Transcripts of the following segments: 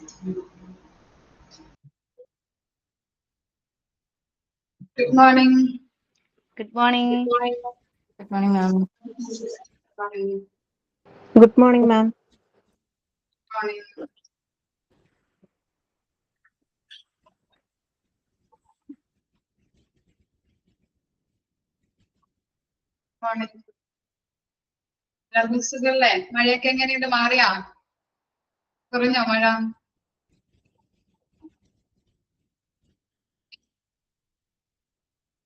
Good morning. Good morning. Good morning, ma'am. Morning. Good morning, ma'am. Morning. Morning. എല്ലാവർക്കും സുഖല്ലേ? മഴയൊക്കെ എങ്ങനെയുണ്ട്? മാറിയാ? കുറഞ്ഞോ മഴ?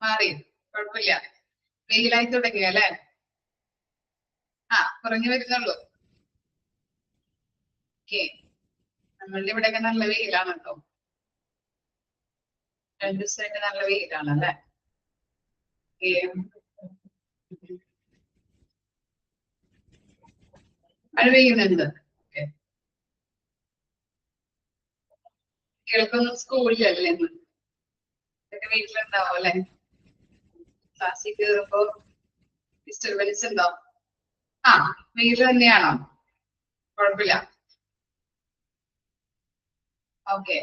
മാറി, കുഴപ്പമില്ല. വെയിലായി തുടങ്ങിയ അല്ലേ? കുറഞ്ഞു വരുന്നുള്ളൂ. ഓക്കെ, നമ്മളുടെ ഇവിടെയൊക്കെ നല്ല വെയിലാണ് കേട്ടോ. 2 ദിവസമായിട്ട് നല്ല വെയിലാണ് അല്ലേ? മഴ പെയ്യുന്നുണ്ട്. കുട്ടികൾക്കൊന്നും സ്കൂളിലല്ലേ ഇന്ന്? ഇതൊക്കെ വീട്ടിലുണ്ടാവും അല്ലെ? ക്ലാസ്സിൽ കയറുമ്പോ ഡിസ്റ്റർബൻസ് ഉണ്ടോ? വീട്ടിൽ തന്നെയാണോ? കുഴപ്പമില്ല. ഓക്കെ.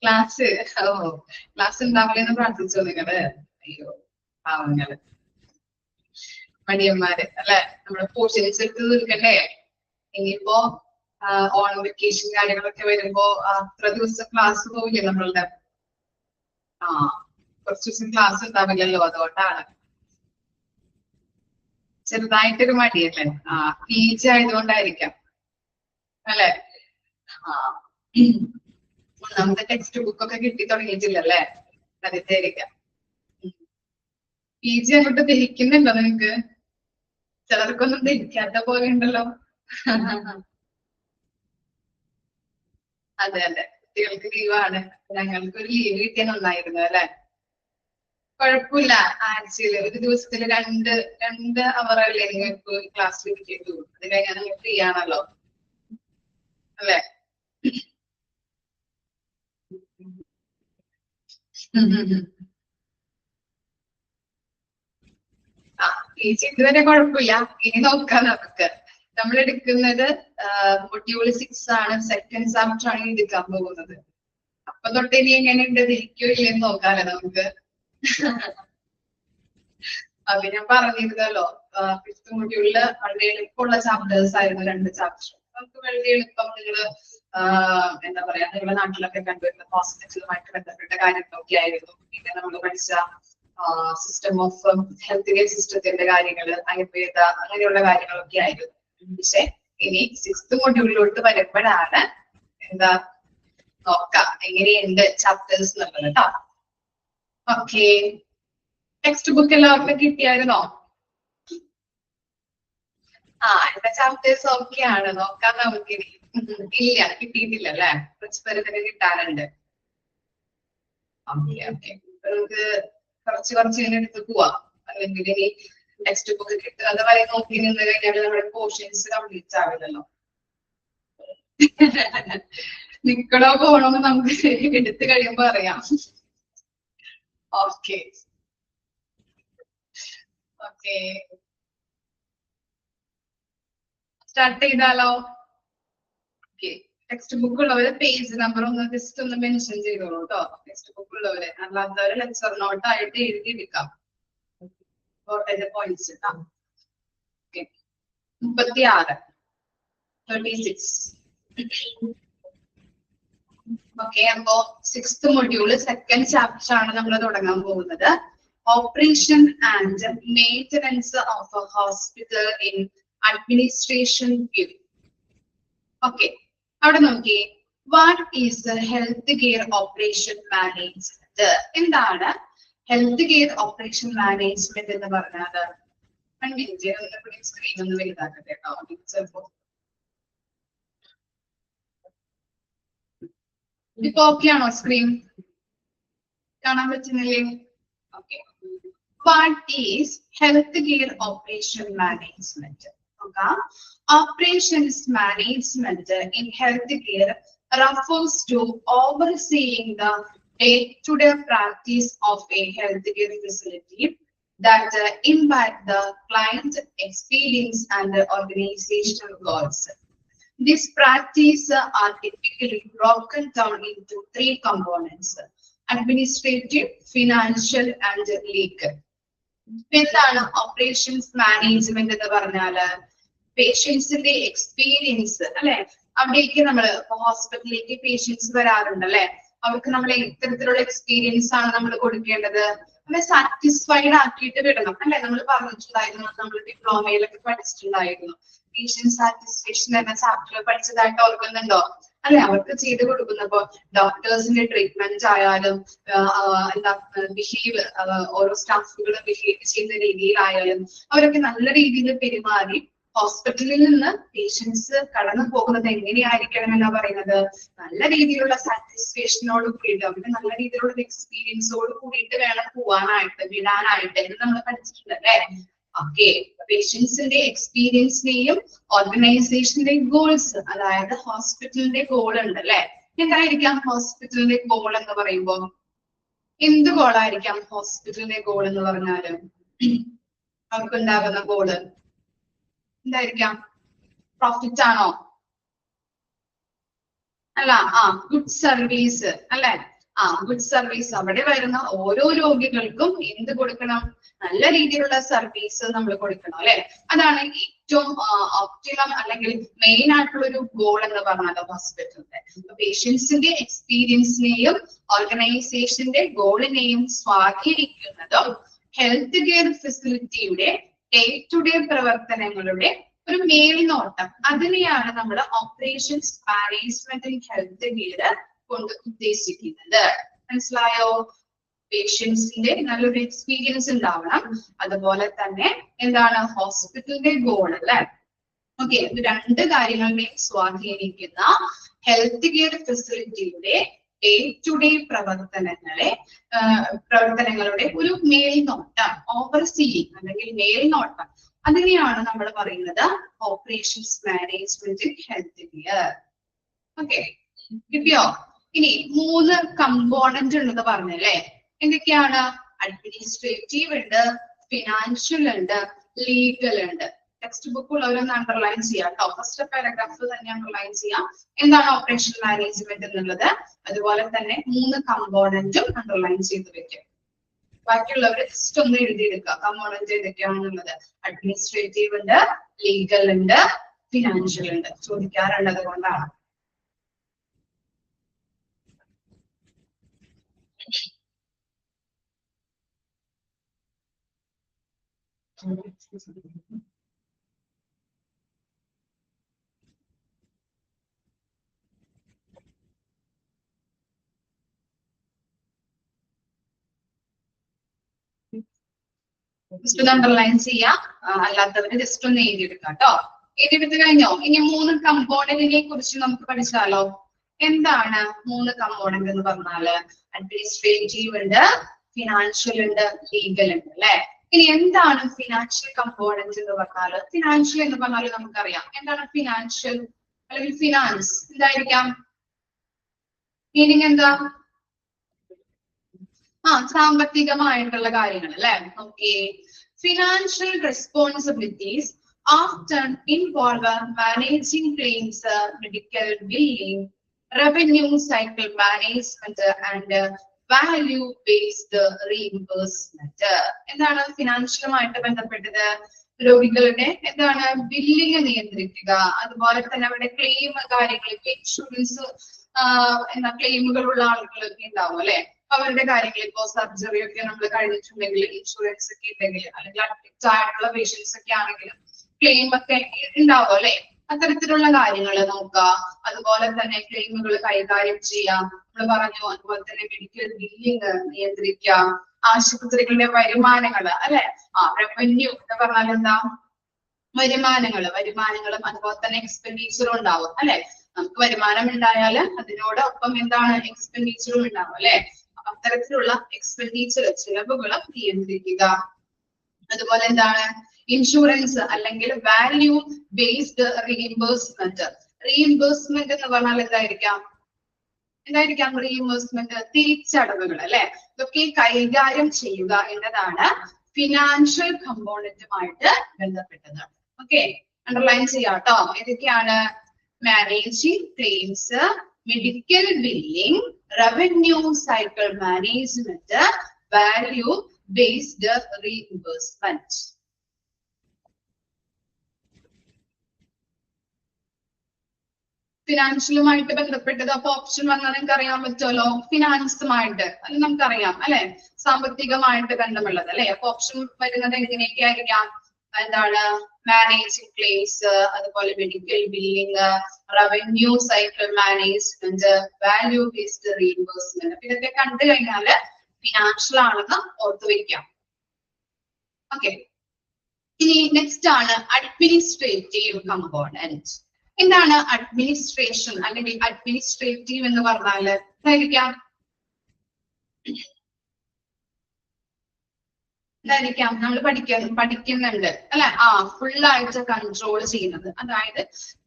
ക്ലാസ് ഉണ്ടാവില്ലെന്ന് പ്രാർത്ഥിച്ചോ നിങ്ങള്? അയ്യോ പാവങ്ങള്, മടിയന്മാര് അല്ലെ? നമ്മുടെ പോർഷൻസ് എടുത്ത് തീർക്കണ്ടേ? ഇനിയിപ്പോ ഓണം വെക്കേഷൻ കാര്യങ്ങളൊക്കെ വരുമ്പോ അത്ര ദിവസം ക്ലാസ് പോവില്ലേ നമ്മളുടെ? കുറച്ച് ദിവസം ക്ലാസ് ഉണ്ടാവില്ലല്ലോ, അതുകൊണ്ടാണ് ചെറുതായിട്ടൊരു മടിയല്ലേ? PG ആയതുകൊണ്ടായിരിക്കാം അല്ലെ? നമുക്ക് ടെക്സ്റ്റ് ബുക്ക് ഒക്കെ കിട്ടി തുടങ്ങിയിട്ടില്ലല്ലേ? അതിന്റെ ആയിരിക്കാം. PG അങ്ങോട്ട് ദഹിക്കുന്നുണ്ടോ നിങ്ങക്ക്? ചിലർക്കൊന്നും ദഹിക്കാത്ത പോലെ ഉണ്ടല്ലോ. അതെ അതെ, കുട്ടികൾക്ക് ലീവാണ്. ഞങ്ങൾക്കൊരു ലീവ് കിട്ടിയ നന്നായിരുന്നു അല്ലെ? കുഴപ്പമില്ല. ആഴ്ചയില് ഒരു ദിവസത്തില് രണ്ട് അവർ അല്ലേ നിങ്ങൾക്ക് ക്ലാസ്സിൽ കിട്ടിയിട്ടു? അത് കഴിഞ്ഞാൽ നിങ്ങൾ ഫ്രീ ആണല്ലോ അല്ലെ? PG ഇതുവരെ കുഴപ്പമില്ല. ഇനി നോക്കാം നമുക്ക്. നമ്മൾ എടുക്കുന്നത് മൊഡ്യൂൾ 6 ആണ്. സെക്കൻഡ് ചാപ്റ്റർ ആണ് എടുക്കാൻ പോകുന്നത്. അപ്പൊ തൊട്ട് ഇനി എങ്ങനെയുണ്ട്, ദഹിക്കോ ഇല്ലെന്ന് നോക്കാല്ലേ നമുക്ക്? അത് ഞാൻ പറഞ്ഞിരുന്നല്ലോ, 5th മൊഡ്യൂളില് വളരെ എളുപ്പമുള്ള ചാപ്റ്റേഴ്സ് ആയിരുന്നു 2 ചാപ്റ്റർ. നമുക്ക് വളരെ എളുപ്പം നിങ്ങള് എന്താ പറയാ, നിങ്ങളുടെ നാട്ടിലൊക്കെ കണ്ടുവരുന്ന ഹോസ്പിറ്റലുമായിട്ട് ബന്ധപ്പെട്ട കാര്യങ്ങളൊക്കെ ആയിരുന്നു. പിന്നെ നമ്മൾ പഠിച്ച സിസ്റ്റം ഓഫ് ഹെൽത്ത് കെയർ സിസ്റ്റത്തിന്റെ കാര്യങ്ങള്, ആയുർവേദ, അങ്ങനെയുള്ള കാര്യങ്ങളൊക്കെ ആയിരുന്നു. പക്ഷെ ഇനി 6th മൊഡ്യൂളിലോട്ട് വരുമ്പോഴാണ് എന്താ നോക്കാം എങ്ങനെയുണ്ട് ചാപ്റ്റേഴ്സ് എന്നുള്ളത് കേട്ടോ. ഓക്കെ, ടെക്സ്റ്റ് ബുക്ക് എല്ലാവർക്കും കിട്ടിയായിരുന്നോ? എന്റെ ചാപ്റ്റേഴ്സ് ഓക്കെ ആണ്. നോക്കാം നമുക്കിനി. ഇല്ല, കിട്ടിയിട്ടില്ല അല്ലെ? കുറച്ച് പേരൊക്കെ കിട്ടാനുണ്ട്. ഓക്കെ ഓക്കെ, നമുക്ക് കുറച്ച് ഇങ്ങനെ എടുത്ത് പോവാം. അല്ലെങ്കിൽ ഇനി ടെക്സ്റ്റ് ബുക്ക് കിട്ടുന്നത് വരെ നോക്കി നിന്ന് കഴിഞ്ഞാൽ നമ്മുടെ പോർഷൻസ് കംപ്ലീറ്റ് ആവില്ലല്ലോ. നിക്കണോ പോണോന്ന് നമുക്ക് എടുത്തു കഴിയുമ്പോ അറിയാം. ഓക്കെ ഓക്കെ, സ്റ്റാർട്ട് ചെയ്താലോ? ഓക്കെ, ടെക്സ്റ്റ് ബുക്ക് ഉള്ളവര് പേജ് നമ്പർ ഒന്ന് ജസ്റ്റ് ഒന്ന് മെൻഷൻ ചെയ്തോളൂ കേട്ടോ. ടെക്സ്റ്റ് ബുക്ക് ഉള്ളവര്, അല്ലാത്തവര് ലെക്ചർ നോട്ട് ആയിട്ട് എഴുതിയെടുക്കാം. പോയിന്റ്സ് 36 36. ഓക്കെ, അപ്പോ 6th മൊഡ്യൂള് സെക്കൻഡ് ചാപ്റ്റർ ആണ് നമ്മൾ തുടങ്ങാൻ പോകുന്നത്. Operation and maintenance of A hospital in administration view. Okay, അവിടെ നോക്കി, what is the health care operation management? എന്താണ് ഹെൽത്ത് കെയർ ഓപ്പറേഷൻ മാനേജ്മെന്റ് എന്ന് പറഞ്ഞാൽ? സ്ക്രീൻ ഒന്ന് വലുതാക്കട്ടെ കേട്ടോ. ചിലപ്പോ ഇപ്പൊ ഓക്കെ ആണോ? സ്ക്രീൻ കാണാൻ പറ്റുന്നില്ലേ? Okay, what is health care operation management? Operations management in healthcare refers to overseeing the day-to-day practice of a healthcare facility that impact the client experience and the organizational goals. These practices are typically broken down into three components: administrative, financial, and legal. എന്താണ് operations management എന്ന് പറഞ്ഞാല്? പേഷ്യൻസിന്റെ experience അല്ലെ, അവിടേക്ക് നമ്മൾ ഹോസ്പിറ്റലിലേക്ക് patients വരാറുണ്ട് അല്ലെ, അവർക്ക് നമ്മൾ ഇത്തരത്തിലുള്ള എക്സ്പീരിയൻസ് ആണ് നമ്മൾ കൊടുക്കേണ്ടത്. നമ്മളെ സാറ്റിസ്ഫൈഡ് ആക്കിയിട്ട് വിടണം അല്ലെ. നമ്മൾ പറഞ്ഞിട്ടുണ്ടായിരുന്നു, നമ്മൾ ഡിപ്ലോമയിലൊക്കെ പഠിച്ചിട്ടുണ്ടായിരുന്നു, പേഷ്യന്റ് സാറ്റിസ്ഫാക്ഷൻ എന്ന ചാപ്റ്റർ പഠിച്ചതായിട്ട് ഓർക്കുന്നുണ്ടോ അല്ലെ? അവർക്ക് ചെയ്ത് കൊടുക്കുന്നപ്പോ ഡോക്ടേഴ്സിന്റെ ട്രീറ്റ്മെന്റ് ആയാലും എന്താ ബിഹേവ്, ഓരോ സ്റ്റാഫുകൾ ബിഹേവ് ചെയ്യുന്ന രീതിയിലായാലും അവരൊക്കെ നല്ല രീതിയിൽ പെരുമാറി ഹോസ്പിറ്റലിൽ നിന്ന് പേഷ്യൻസ് കടന്നു പോകുന്നത് എങ്ങനെയായിരിക്കണം എന്നാ പറയുന്നത്? നല്ല രീതിയിലുള്ള സാറ്റിസ്ഫാക്ഷനോട് കൂടിയിട്ട്, അവർക്ക് നല്ല രീതിയിലുള്ള എക്സ്പീരിയൻസോട് കൂടിയിട്ട് വേണം പോവാനായിട്ട്, വിടാനായിട്ട് എന്ന് നമ്മൾ പഠിച്ചിട്ടുണ്ട് അല്ലെ. ഓക്കെ, പേഷ്യൻസിന്റെ എക്സ്പീരിയൻസിനെയും ഓർഗനൈസേഷന്റെ ഗോൾസ്, അതായത് ഹോസ്പിറ്റലിന്റെ ഗോൾ ഉണ്ട് അല്ലെ. എന്തായിരിക്കാം ഹോസ്പിറ്റലിന്റെ ഗോൾ എന്ന് പറയുമ്പോ? എന്ത് ഗോളായിരിക്കാം ഹോസ്പിറ്റലിന്റെ ഗോൾ എന്ന് പറഞ്ഞാല്? അവർക്കുണ്ടാകുന്ന ഗോള് എന്തായിരിക്കാം? പ്രോഫിറ്റ് ആണോ? അല്ല, ഗുഡ് സർവീസ് അല്ലെ. Good service. അവിടെ വരുന്ന ഓരോ രോഗികൾക്കും എന്ത് കൊടുക്കണം? നല്ല രീതിയിലുള്ള സർവീസ് നമ്മൾ കൊടുക്കണം അല്ലെ. അതാണ് ഏറ്റവും ഒപ്റ്റിമം അല്ലെങ്കിൽ മെയിൻ ആയിട്ടുള്ള ഒരു ഗോൾ എന്ന് പറഞ്ഞത് ഹോസ്പിറ്റലിന്റെ. പേഷ്യൻസിന്റെ എക്സ്പീരിയൻസിനെയും ഓർഗനൈസേഷന്റെ ഗോളിനെയും സ്വാധീനിക്കുന്നതും ഹെൽത്ത് കെയർ ഫെസിലിറ്റിയുടെ ഡേ ടു ഡേ പ്രവർത്തനങ്ങളുടെ ഒരു മേൽനോട്ടം, അതിനെയാണ് നമ്മൾ operations management in health care കൊണ്ട് ഉദ്ദേശിക്കുന്നത്. മനസ്സിലായോ? പേഷ്യൻസിന്റെ നല്ലൊരു എക്സ്പീരിയൻസ് ഉണ്ടാവണം, അതുപോലെ തന്നെ എന്താണ് ഹോസ്പിറ്റലിന്റെ ഗോൾ അല്ലെ. ഓക്കെ, ഇത് രണ്ട് കാര്യങ്ങളെയും സ്വാധീനിക്കുന്ന ഹെൽത്ത് കെയർ ഫെസിലിറ്റിയുടെ ഡേ ടു ഡേ പ്രവർത്തനങ്ങളുടെ ഒരു മേൽനോട്ടം, ഓവർസീയിങ് അല്ലെങ്കിൽ മേൽനോട്ടം, അതിനെയാണ് നമ്മൾ പറയുന്നത് operations management in health care. Okay, കിട്ടിയോ? ഇനി 3 കമ്പോണന്റ് ഉണ്ടെന്ന് പറഞ്ഞല്ലേ. എന്തൊക്കെയാണ്? അഡ്മിനിസ്ട്രേറ്റീവ് ഉണ്ട്, ഫിനാൻഷ്യൽ ഉണ്ട്, ലീഗൽ ഉണ്ട്. ടെക്സ്റ്റ് ബുക്ക് ഉള്ളവരൊന്ന് അണ്ടർലൈൻ ചെയ്യാം കേട്ടോ. ഫസ്റ്റ് പാരഗ്രാഫ് തന്നെ അണ്ടർലൈൻ ചെയ്യാം. എന്താണ് ഓപ്പറേഷൻ മാനേജ്മെന്റ് എന്നുള്ളത്, അതുപോലെ തന്നെ 3 കമ്പോണന്റും അണ്ടർലൈൻ ചെയ്ത് വെക്കും. ബാക്കിയുള്ളവർ ജസ്റ്റ് ഒന്ന് എഴുതിയെടുക്കുക കമ്പോണന്റ് ഏതൊക്കെയാണെന്നുള്ളത്. അഡ്മിനിസ്ട്രേറ്റീവ് ഉണ്ട്, ലീഗൽ ഉണ്ട്, ഫിനാൻഷ്യൽ ഉണ്ട്. ചോദിക്കാറുള്ളത് കൊണ്ടാണ്. ജസ്റ്റ് ഒന്ന് അണ്ടർലൈൻ ചെയ്യാം, അല്ലാത്തവര് ജസ്റ്റ് ഒന്ന് എഴുതിയെടുക്കാം കേട്ടോ. എഴുതിയെടുത്ത് കഴിഞ്ഞോ? ഇനി 3 കമ്പോണന്റിനെ കുറിച്ച് നമുക്ക് പഠിച്ചാലോ. എന്താണ് 3 കമ്പോണന്റ് എന്ന് പറഞ്ഞാല്? അഡ്മിനിസ്ട്രേറ്റീവ് ഉണ്ട്, ഫിനാൻഷ്യൽ ഉണ്ട്, ലീഗൽ ഉണ്ട് അല്ലെ. ഇനി എന്താണ് ഫിനാൻഷ്യൽ കമ്പോണന്റ് എന്ന് പറഞ്ഞാല്? ഫിനാൻഷ്യൽ എന്ന് പറഞ്ഞാല് നമുക്കറിയാം എന്താണ് ഫിനാൻഷ്യൽ അല്ലെങ്കിൽ ഫിനാൻസ് എന്തായിരിക്കാം? മീനിങ് എന്താ? സാമ്പത്തികമായിട്ടുള്ള കാര്യങ്ങൾ അല്ലെ. Okay, financial responsibilities often involve managing claims, medical billing, revenue cycle management and value based reimbursement. എന്താണ് ഫിനാൻഷ്യലുമായിട്ട് ബന്ധപ്പെട്ടത്? രോഗികളുടെ എന്താണ് ബില്ലിംഗ് നിയന്ത്രിക്കുക, അതുപോലെ തന്നെ അവരുടെ ക്ലെയിം കാര്യങ്ങൾ, ഇൻഷുറൻസ് ക്ലെയിമുകളുള്ള ആളുകളൊക്കെ ഉണ്ടാവും അല്ലെ. അവരുടെ കാര്യങ്ങൾ, ഇപ്പോ സർജറി ഒക്കെ നമ്മൾ കഴിഞ്ഞിട്ടുണ്ടെങ്കിൽ ഇൻഷുറൻസ് ഒക്കെ ഉണ്ടെങ്കിൽ, അല്ലെങ്കിൽ അഡ്മിറ്റ് ആയിട്ടുള്ള പേഷ്യൻസ് ഒക്കെ ആണെങ്കിലും ക്ലെയിം ഒക്കെ ഉണ്ടാവും അല്ലെ. അത്തരത്തിലുള്ള കാര്യങ്ങൾ നോക്കുക, അതുപോലെ തന്നെ ക്ലെയിമുകൾ കൈകാര്യം ചെയ്യാം നമ്മൾ പറഞ്ഞു. അതുപോലെ തന്നെ മെഡിക്കൽ ബില്ലിംഗ് നിയന്ത്രിക്കാം, ആശുപത്രികളുടെ വരുമാനങ്ങൾ അല്ലെ. റവന്യൂ എന്ന് പറഞ്ഞാൽ എന്താ? വരുമാനങ്ങളും അതുപോലെ തന്നെ എക്സ്പെൻഡിച്ചറും ഉണ്ടാവും അല്ലെ. നമുക്ക് വരുമാനം ഉണ്ടായാല് അതിനോടൊപ്പം എന്താണ് എക്സ്പെൻഡിച്ചറും ഉണ്ടാവും അല്ലെ. അത്തരത്തിലുള്ള എക്സ്പെൻഡിച്ചർ ചിലവുകൾ നിയന്ത്രിക്കുക. അതുപോലെ എന്താണ് ഇൻഷുറൻസ് അല്ലെങ്കിൽ വാല്യൂ ബേസ്ഡ് റീഇംബേഴ്സ്മെന്റ്. റീഇംബേഴ്സ്മെന്റ് എന്ന് പറഞ്ഞാൽ എന്തായിരിക്കാം? റീഇംബേഴ്സ്മെന്റ് തിരിച്ചടവുകൾ അല്ലെ. ഇതൊക്കെ കൈകാര്യം ചെയ്യുക എന്നതാണ് ഫിനാൻഷ്യൽ കമ്പോണന്റുമായിട്ട് ബന്ധപ്പെട്ടതാണ്. ഓക്കെ, അണ്ടർലൈൻ ചെയ്യാട്ടോ. ഏതൊക്കെയാണ്? Managing claims, medical billing, revenue cycle management, value based reimbursement. ഫിനാൻഷ്യലുമായിട്ട് ബന്ധപ്പെട്ടത്. അപ്പൊ ഓപ്ഷൻ വന്നാൽ നിങ്ങൾക്ക് അറിയാൻ പറ്റുമല്ലോ, ഫിനാൻസുമായിട്ട്, അത് നമുക്കറിയാം അല്ലെ, സാമ്പത്തികമായിട്ട് ബന്ധമുള്ളത് അല്ലെ. അപ്പൊ ഓപ്ഷൻ വരുന്നത് എങ്ങനെയൊക്കെ ആയിരിക്കാം? എന്താണ്? മാനേജിംഗ് ക്ലെയിംസ്, അതുപോലെ medical billing, revenue cycle management, value based reimbursement. അപ്പൊ ഇതൊക്കെ കണ്ടു കഴിഞ്ഞാല് ഫിനാൻഷ്യൽ ആണെന്ന് ഓർത്തു വെക്കാം. ഓക്കെ, ഇനി നെക്സ്റ്റ് ആണ് അഡ്മിനിസ്ട്രേറ്റീവ് കമ്പോണന്റ്. എന്താണ് അഡ്മിനിസ്ട്രേഷൻ അല്ലെങ്കിൽ അഡ്മിനിസ്ട്രേറ്റീവ് എന്ന് പറഞ്ഞാല്? എന്തായിരിക്കാം? നമ്മൾ പഠിക്കുന്നുണ്ട് അല്ലെ. ഫുള്ളായിട്ട് കൺട്രോൾ ചെയ്യുന്നത്, അതായത്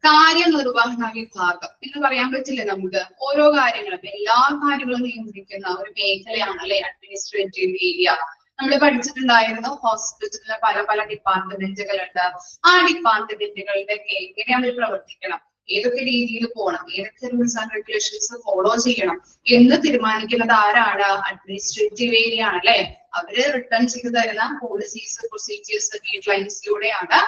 കാര്യനിർവഹണ വിഭാഗം എന്ന് പറയാൻ പറ്റില്ല നമുക്ക്. ഓരോ കാര്യങ്ങളും, എല്ലാ കാര്യങ്ങളും നിയന്ത്രിക്കുന്ന ഒരു മേഖലയാണ് അല്ലെ അഡ്മിനിസ്ട്രേറ്റീവ് ഏരിയ. നമ്മൾ പഠിച്ചിട്ടുണ്ടായിരുന്നു ഹോസ്പിറ്റലിലെ പല പല ഡിപ്പാർട്ട്മെന്റുകളുണ്ട്. ആ ഡിപ്പാർട്ട്മെന്റുകളുടെ എങ്ങനെ അവർ പ്രവർത്തിക്കണം, ഏതൊക്കെ രീതിയിൽ പോകണം, ഏതൊക്കെ റൂൾസ് ആൻഡ് റെഗുലേഷൻസ് ഫോളോ ചെയ്യണം എന്ന് തീരുമാനിക്കുന്നത് ആരാണ്? അഡ്മിനിസ്ട്രേറ്റീവ് ഏരിയ ആണ് അല്ലെ. അവര് റിട്ടേൺ ചെയ്തു തരുന്ന പോളിസീസ്, പ്രൊസീജിയേഴ്സ്, ഗൈഡ് ലൈൻസിലൂടെയാണ്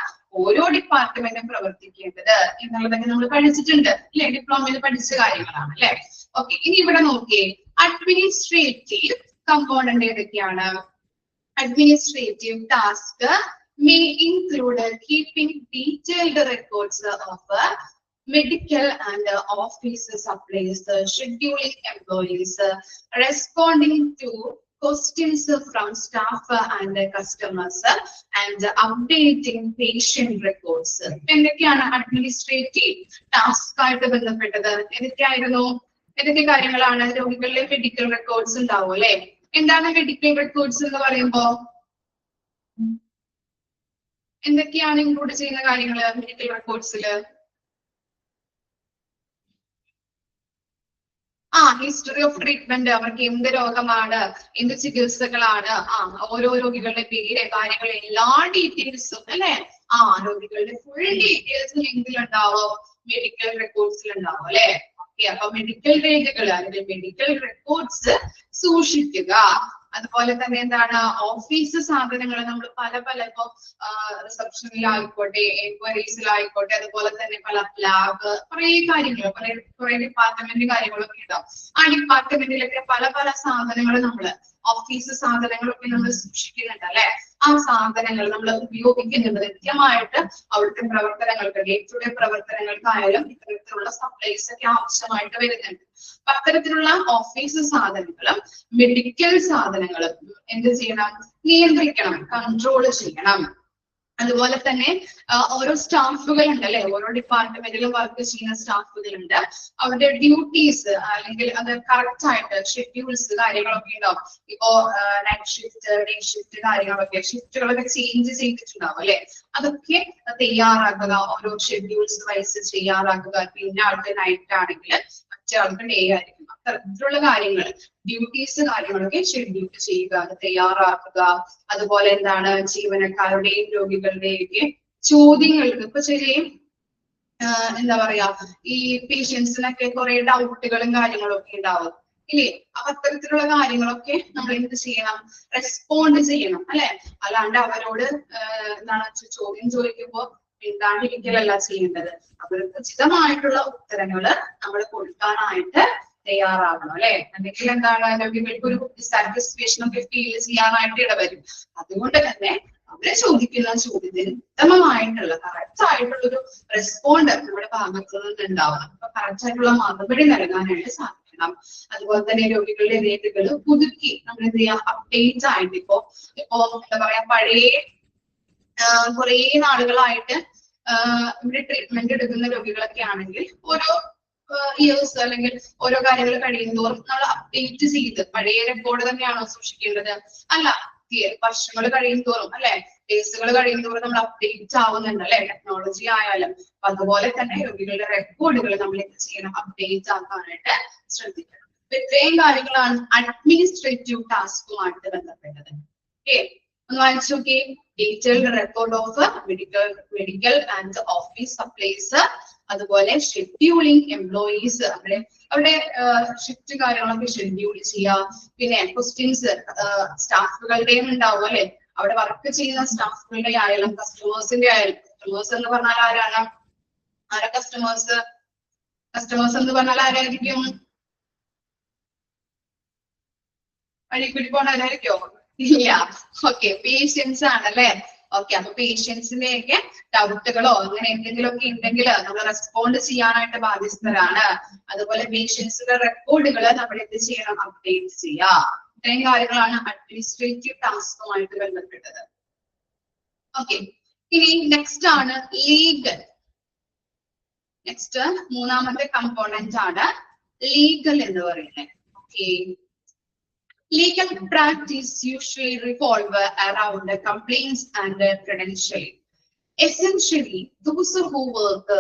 ഓരോ ഡിപ്പാർട്ട്മെന്റും പ്രവർത്തിക്കേണ്ടത് എന്നുള്ളതൊക്കെ നമ്മൾ പഠിച്ചിട്ടുണ്ട് അല്ലെ. ഡിപ്ലോമയിൽ പഠിച്ച കാര്യങ്ങളാണ് അല്ലെ. ഓക്കെ, ഇനി ഇവിടെ നോക്കിയേ, അഡ്മിനിസ്ട്രേറ്റീവ് കമ്പോണന്റ് ഏതൊക്കെയാണ്? Administrative task may include keeping detailed records of medical and office supplies, scheduling employees, responding to questions from staff and customers, and updating patient records. എന്തൊക്കെയാണ് അഡ്മിനിസ്ട്രേറ്റീവ് ടാസ്ക് ആയിട്ട് ബന്ധപ്പെട്ടത്? ഏതൊക്കെ കാര്യങ്ങളാണ്? രോഗികളുടെ മെഡിക്കൽ റെക്കോർഡ്സ് ഉണ്ടാവും അല്ലെ. എന്താണ് മെഡിക്കൽ റെക്കോർഡ്സ് എന്ന് പറയുമ്പോ? എന്തൊക്കെയാണ് ഇൻക്ലൂഡ് ചെയ്യുന്ന കാര്യങ്ങള് മെഡിക്കൽ റെക്കോർഡ്സില്? ഹിസ്റ്ററി ഓഫ് ട്രീറ്റ്മെന്റ്, അവർക്ക് എന്ത് രോഗമാണ്, എന്ത് ചികിത്സകളാണ്, ഓരോ രോഗികളുടെ പേര്, കാര്യങ്ങൾ, എല്ലാ ഡീറ്റെയിൽസും അല്ലെ. രോഗികളുടെ ഫുൾ ഡീറ്റെയിൽസ് എന്തിലുണ്ടാവും? മെഡിക്കൽ റെക്കോർഡ്സിൽ ഉണ്ടാവും അല്ലെ. അപ്പൊ മെഡിക്കൽ രേഖകൾ അല്ലെങ്കിൽ മെഡിക്കൽ റെക്കോർഡ്സ് സൂക്ഷിക്കുക. അതുപോലെ തന്നെ എന്താണ്? ഓഫീസ് സാധനങ്ങൾ നമ്മൾ പല ഇപ്പൊ റിസപ്ഷനിലായിക്കോട്ടെ, എൻക്വയറീസിലായിക്കോട്ടെ, അതുപോലെ തന്നെ പല ലാബ്, കുറെ കാര്യങ്ങൾ, കുറെ ഡിപ്പാർട്ട്മെന്റ് കാര്യങ്ങളൊക്കെ ഉണ്ടാവും. ആ ഡിപ്പാർട്ട്മെന്റിലൊക്കെ പല സാധനങ്ങൾ നമ്മള്, ഓഫീസ് സാധനങ്ങളൊക്കെ നമ്മൾ സൂക്ഷിക്കുന്നുണ്ട് അല്ലെ. ആ സാധനങ്ങൾ നമ്മൾ ഉപയോഗിക്കുന്നുണ്ട് കൃത്യമായിട്ട്. അവിടുത്തെ പ്രവർത്തനങ്ങൾക്ക്, ഡേ ടു ഡേ പ്രവർത്തനങ്ങൾക്കായാലും ഇത്തരത്തിലുള്ള സപ്ലൈസ് ഒക്കെ ആവശ്യമായിട്ട് വരുന്നുണ്ട്. അത്തരത്തിലുള്ള ഓഫീസ് സാധനങ്ങളും മെഡിക്കൽ സാധനങ്ങളും എന്ത് ചെയ്യണം? നിയന്ത്രിക്കണം, കൺട്രോൾ ചെയ്യണം. അതുപോലെ തന്നെ ഓരോ സ്റ്റാഫുകൾ ഉണ്ട് അല്ലെ. ഓരോ ഡിപ്പാർട്ട്മെന്റിലും വർക്ക് ചെയ്യുന്ന സ്റ്റാഫുകളുണ്ട്. അവരുടെ ഡ്യൂട്ടീസ് അല്ലെങ്കിൽ അത് കറക്റ്റ് ആയിട്ട് ഷെഡ്യൂൾസ് കാര്യങ്ങളൊക്കെ ഉണ്ടാവും. ഇപ്പോ നൈറ്റ് ഷിഫ്റ്റ്, ഡേ ഷിഫ്റ്റ് കാര്യങ്ങളൊക്കെ, ഷിഫ്റ്റുകളൊക്കെ ചേഞ്ച് ചെയ്തിട്ടുണ്ടാവും അല്ലെ. അതൊക്കെ തയ്യാറാക്കുക, ഓരോ ഷെഡ്യൂൾസ് വൈസ് തയ്യാറാക്കുക. പിന്നെ ആൾക്ക് നൈറ്റ് ആണെങ്കിൽ മറ്റേ ആൾക്ക് ഡേ ആയിരിക്കും. അത്തരത്തിലുള്ള കാര്യങ്ങൾ, ഡ്യൂട്ടീസ് കാര്യങ്ങളൊക്കെ ഷെഡ്യൂൾ ചെയ്യുക, അത് തയ്യാറാക്കുക. അതുപോലെ എന്താണ്? ജീവനക്കാരുടെയും രോഗികളുടെയും ഒക്കെ ചോദ്യങ്ങൾക്ക് ഇപ്പൊ ചെറിയ എന്താ പറയാ, ഈ പേഷ്യൻസിനൊക്കെ കുറെ ഡൗട്ടുകളും കാര്യങ്ങളും ഒക്കെ ഉണ്ടാവും ഇല്ലേ. അപ്പൊ അത്തരത്തിലുള്ള കാര്യങ്ങളൊക്കെ നമ്മൾ എന്ത് ചെയ്യണം? റെസ്പോണ്ട് ചെയ്യണം അല്ലെ. അല്ലാണ്ട് അവരോട് എന്താണ് ചോദ്യം ചോദിക്കുമ്പോ മിണ്ടാണ്ടിരിക്കലല്ല ചെയ്യേണ്ടത്. അവർക്ക് ഉചിതമായിട്ടുള്ള ഉത്തരങ്ങള് നമ്മൾ കൊടുക്കാനായിട്ട് തയ്യാറാകണം അല്ലെ. അല്ലെങ്കിൽ എന്താണ്, രോഗികൾക്ക് ഒരു സാറ്റിസ്ഫാക്ഷൻ ഒക്കെ ഫീൽ ചെയ്യാനായിട്ട് ഇടവരും. അതുകൊണ്ട് തന്നെ അവരെ ചോദിക്കുന്ന ചോദ്യത്തിന് ഉത്തമമായിട്ടുള്ള, കറക്റ്റ് ആയിട്ടുള്ള ഒരു റെസ്പോണ്ട് നമ്മുടെ ഭാഗത്തു നിന്നുണ്ടാവണം. അപ്പൊ കറക്റ്റ് ആയിട്ടുള്ള മറുപടി നൽകാനായിട്ട് സാധിക്കണം. അതുപോലെ തന്നെ രോഗികളുടെ രേഖകൾ പുതുക്കി നമ്മൾ എന്ത് ചെയ്യാം? അപ്ഡേറ്റ് ആയിട്ട് ഇപ്പോ എന്താ പറയാ, പഴയ കുറെ നാളുകളായിട്ട് ഇവിടെ ട്രീറ്റ്മെന്റ് എടുക്കുന്ന രോഗികളൊക്കെ ആണെങ്കിൽ ഓരോ ഇയേഴ്സ് അല്ലെങ്കിൽ ഓരോ കാര്യങ്ങൾ കഴിയുന്നതോറും നമ്മൾ അപ്ഡേറ്റ് ചെയ്ത്, പഴയ റെക്കോർഡ് തന്നെയാണോ സൂക്ഷിക്കേണ്ടത്? അല്ല, വർഷങ്ങൾ കഴിയുന്നതോറും അല്ലെ, ഡേയ്സുകൾ കഴിയുന്നതോറും നമ്മൾ അപ്ഡേറ്റ് ആവുന്നുണ്ട് അല്ലെ, ടെക്നോളജി ആയാലും. അതുപോലെ തന്നെ രോഗികളുടെ റെക്കോർഡുകൾ നമ്മൾ എന്ത് ചെയ്യണം? അപ്ഡേറ്റ് ആക്കാനായിട്ട് ശ്രദ്ധിക്കണം. ഇത്രയും കാര്യങ്ങളാണ് അഡ്മിനിസ്ട്രേറ്റീവ് ടാസ്കുമായിട്ട് ബന്ധപ്പെട്ടത്. ഓക്കെ, ഒന്ന് വായിച്ചു നോക്കി. Detailed record of medical and office supplies, അതുപോലെ ഷെഡ്യൂളിംഗ് എംപ്ലോയീസ്, അവിടെ ഷിഫ്റ്റ് കാര്യങ്ങളൊക്കെ ഷെഡ്യൂൾ ചെയ്യാം. പിന്നെ ക്വസ്റ്റ്യൻസ് സ്റ്റാഫുകളുടെയും ഉണ്ടാവും അല്ലെ, അവിടെ വർക്ക് ചെയ്യുന്ന സ്റ്റാഫുകളുടെ ആയാലും കസ്റ്റമേഴ്സിന്റെ ആയാലും. കസ്റ്റമേഴ്സ് എന്ന് പറഞ്ഞാൽ ആരാണ്? കസ്റ്റമേഴ്സ് എന്ന് പറഞ്ഞാൽ ആരായിരിക്കും? വഴിക്കൂടി പോണവരായിരിക്കോ? ഇല്ല. ഓക്കെ, പേഷ്യൻസ് ആണല്ലേ. ഓക്കെ, അപ്പൊ പേഷ്യൻസിന്റെയൊക്കെ ഡൗട്ടുകളോ അങ്ങനെ എന്തെങ്കിലുമൊക്കെ ഉണ്ടെങ്കിൽ നമ്മൾ റെസ്പോണ്ട് ചെയ്യാനായിട്ട് ബാധ്യസ്ഥരാണ്. അതുപോലെ പേഷ്യൻസിന്റെ റെക്കോർഡുകൾ നമ്മൾ എന്ത് ചെയ്യണം? അപ്ഡേറ്റ് ചെയ്യാം. ഇത്രയും കാര്യങ്ങളാണ് അഡ്മിനിസ്ട്രേറ്റീവ് ടാസ്കുമായിട്ട് ബന്ധപ്പെട്ടത്. ഓക്കെ, ഇനി നെക്സ്റ്റ് ആണ് ലീഗൽ. നെക്സ്റ്റ് മൂന്നാമത്തെ കമ്പോണന്റ് ആണ് ലീഗൽ എന്ന് പറയുന്നത്. Okay, legal practice usually revolve around complaints and credentialing. Essentially, those who work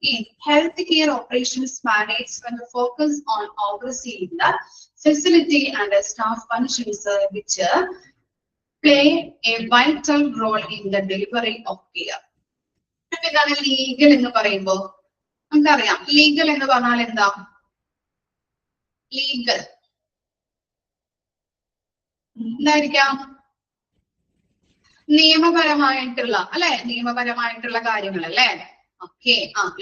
in healthcare operations management focus on overseeing the facility and staff functions which play a vital role in the delivery of care. എന്താണ് legal എന്ന് പറയുമ്പോൾ? നമുക്കറിയാം legal എന്ന് പറഞ്ഞാൽ എന്താ? Legal എന്തായിരിക്കാം? നിയമപരമായിട്ടുള്ള അല്ലെ, നിയമപരമായിട്ടുള്ള കാര്യങ്ങൾ അല്ലെ. ഓക്കെ,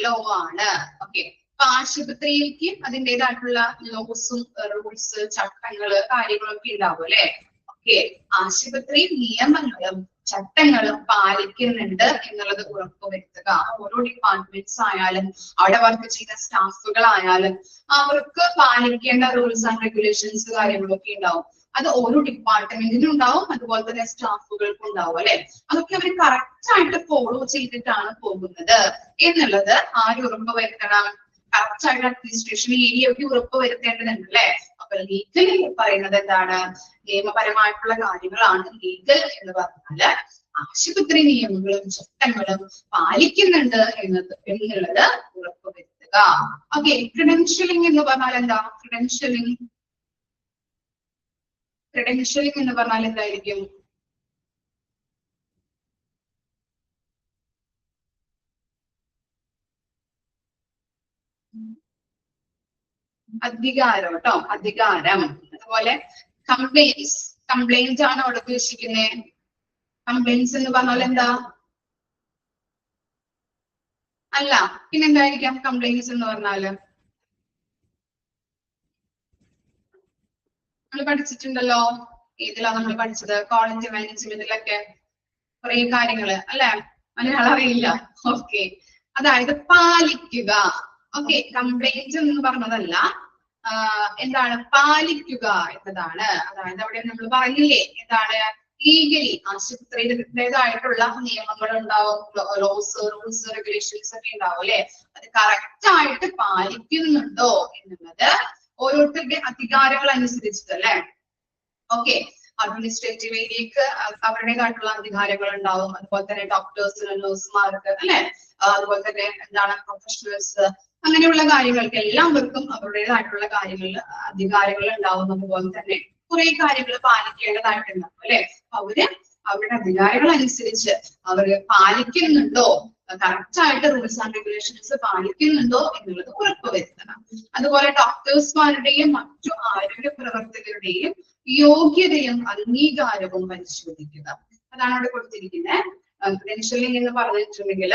ലോ ആണ്. ഓക്കെ, അപ്പൊ ആശുപത്രിയിലേക്ക് അതിൻ്റെതായിട്ടുള്ള ലോസും റൂൾസ് ചട്ടങ്ങള് കാര്യങ്ങളൊക്കെ ഉണ്ടാവും അല്ലെ. ഓക്കെ, ആശുപത്രി നിയമങ്ങളും ചട്ടങ്ങളും പാലിക്കുന്നുണ്ട് എന്നുള്ളത് ഉറപ്പുവരുത്തുക. ഓരോ ഡിപ്പാർട്ട്മെന്റ്സ് ആയാലും അവിടെ വർക്ക് ചെയ്ത സ്റ്റാഫുകളായാലും അവർക്ക് പാലിക്കേണ്ട റൂൾസ് ആൻഡ് റെഗുലേഷൻസ് കാര്യങ്ങളൊക്കെ ഉണ്ടാവും. അത് ഓരോ ഡിപ്പാർട്ട്മെന്റിനും ഉണ്ടാവും, അതുപോലെ തന്നെ സ്റ്റാഫുകൾക്കും ഉണ്ടാവും അല്ലെ. അതൊക്കെ അവർ കറക്റ്റ് ആയിട്ട് ഫോളോ ചെയ്തിട്ടാണ് പോകുന്നത് എന്നുള്ളത് ആര് ഉറപ്പ് വരുത്തണം? കറക്റ്റ് ആയിട്ട് അഡ്മിനിസ്ട്രേഷൻ ഏരിയയൊക്കെ ഉറപ്പ് വരുത്തേണ്ടതുണ്ട് അല്ലെ. അപ്പൊ ലീഗൽ പറയുന്നത് എന്താണ്? നിയമപരമായിട്ടുള്ള കാര്യങ്ങളാണ് ലീഗൽ എന്ന് പറഞ്ഞാല് ആശുപത്രി നിയമങ്ങളും ചട്ടങ്ങളും പാലിക്കുന്നുണ്ട് എന്നുള്ളത് ഉറപ്പ് വരുത്തുക. ഓക്കെ, ക്രെഡൻഷ്യലിംഗ് എന്ന് പറഞ്ഞാൽ എന്താ? ക്രെഡൻഷ്യലിംഗ് എന്ന് പറഞ്ഞാൽ എന്തായിരിക്കും? അധികാരം കേട്ടോ, അധികാരം. അതുപോലെ കംപ്ലൈന്റ് ആണ് അവിടെ ഉദ്ദേശിക്കുന്നത്. കംപ്ലൈന്റ്സ് എന്ന് പറഞ്ഞാൽ എന്താ? അല്ല, പിന്നെന്തായിരിക്കാം കംപ്ലൈന്റ്സ് എന്ന് പറഞ്ഞാല്? നമ്മൾ പഠിച്ചിട്ടുണ്ടല്ലോ. ഏതിലാ നമ്മൾ പഠിച്ചത്? കോളേജ് മാനേജ്മെന്റിലൊക്കെ കുറെ കാര്യങ്ങള് അല്ലെ. മലയാളം അറിയില്ല. ഓക്കെ, അതായത് പാലിക്കുക. ഓക്കെ, കംപ്ലൈന്റ് എന്ന് പറഞ്ഞതല്ല, എന്താണ്? പാലിക്കുക എന്നതാണ്. അതായത് അവിടെ നമ്മൾ പറഞ്ഞില്ലേ എന്താണ്? ലീഗലി ആശുപത്രിയുടേതായിട്ടുള്ള നിയമങ്ങൾ ഉണ്ടാവും, ലോസ് റൂൾസ് റെഗുലേഷൻസ് ഒക്കെ ഉണ്ടാവും അല്ലെ. അത് കറക്റ്റ് ആയിട്ട് പാലിക്കുന്നുണ്ടോ എന്നുള്ളത് ഓരോരുത്തരുടെ അധികാരങ്ങൾ അനുസരിച്ചിട്ട് അല്ലെ. ഓക്കെ, അഡ്മിനിസ്ട്രേറ്റീവ് ഏരിയക്ക് അവരുടേതായിട്ടുള്ള അധികാരങ്ങൾ ഉണ്ടാവും. അതുപോലെ തന്നെ ഡോക്ടേഴ്സിന്, നഴ്സുമാർക്ക് അല്ലെ, അതുപോലെ തന്നെ എന്താണ് പ്രൊഫഷണൽസ്, അങ്ങനെയുള്ള കാര്യങ്ങൾക്ക് എല്ലാവർക്കും അവരുടേതായിട്ടുള്ള അധികാരങ്ങൾ ഉണ്ടാവുന്നത് പോലെ തന്നെ കുറെ കാര്യങ്ങൾ പാലിക്കേണ്ടതായിട്ടുണ്ടാവും അല്ലെ. അവര് അവരുടെ അധികാരങ്ങൾ അനുസരിച്ച് അവര് പാലിക്കുന്നുണ്ടോ, കറക്റ്റ് ആയിട്ട് റൂൾസ് ആൻഡ് റെഗുലേഷൻസ് പാലിക്കുന്നുണ്ടോ എന്നുള്ളത് ഉറപ്പുവരുത്തണം. അതുപോലെ ഡോക്ടേഴ്സ്മാരുടെയും മറ്റു ആരോഗ്യ പ്രവർത്തകരുടെയും യോഗ്യതയും അംഗീകാരവും പരിശോധിക്കുക. അതാണ് അവിടെ കൊടുത്തിരിക്കുന്നത്. ക്രെഡൻഷ്യലിംഗ് എന്ന് പറഞ്ഞിട്ടുണ്ടെങ്കിൽ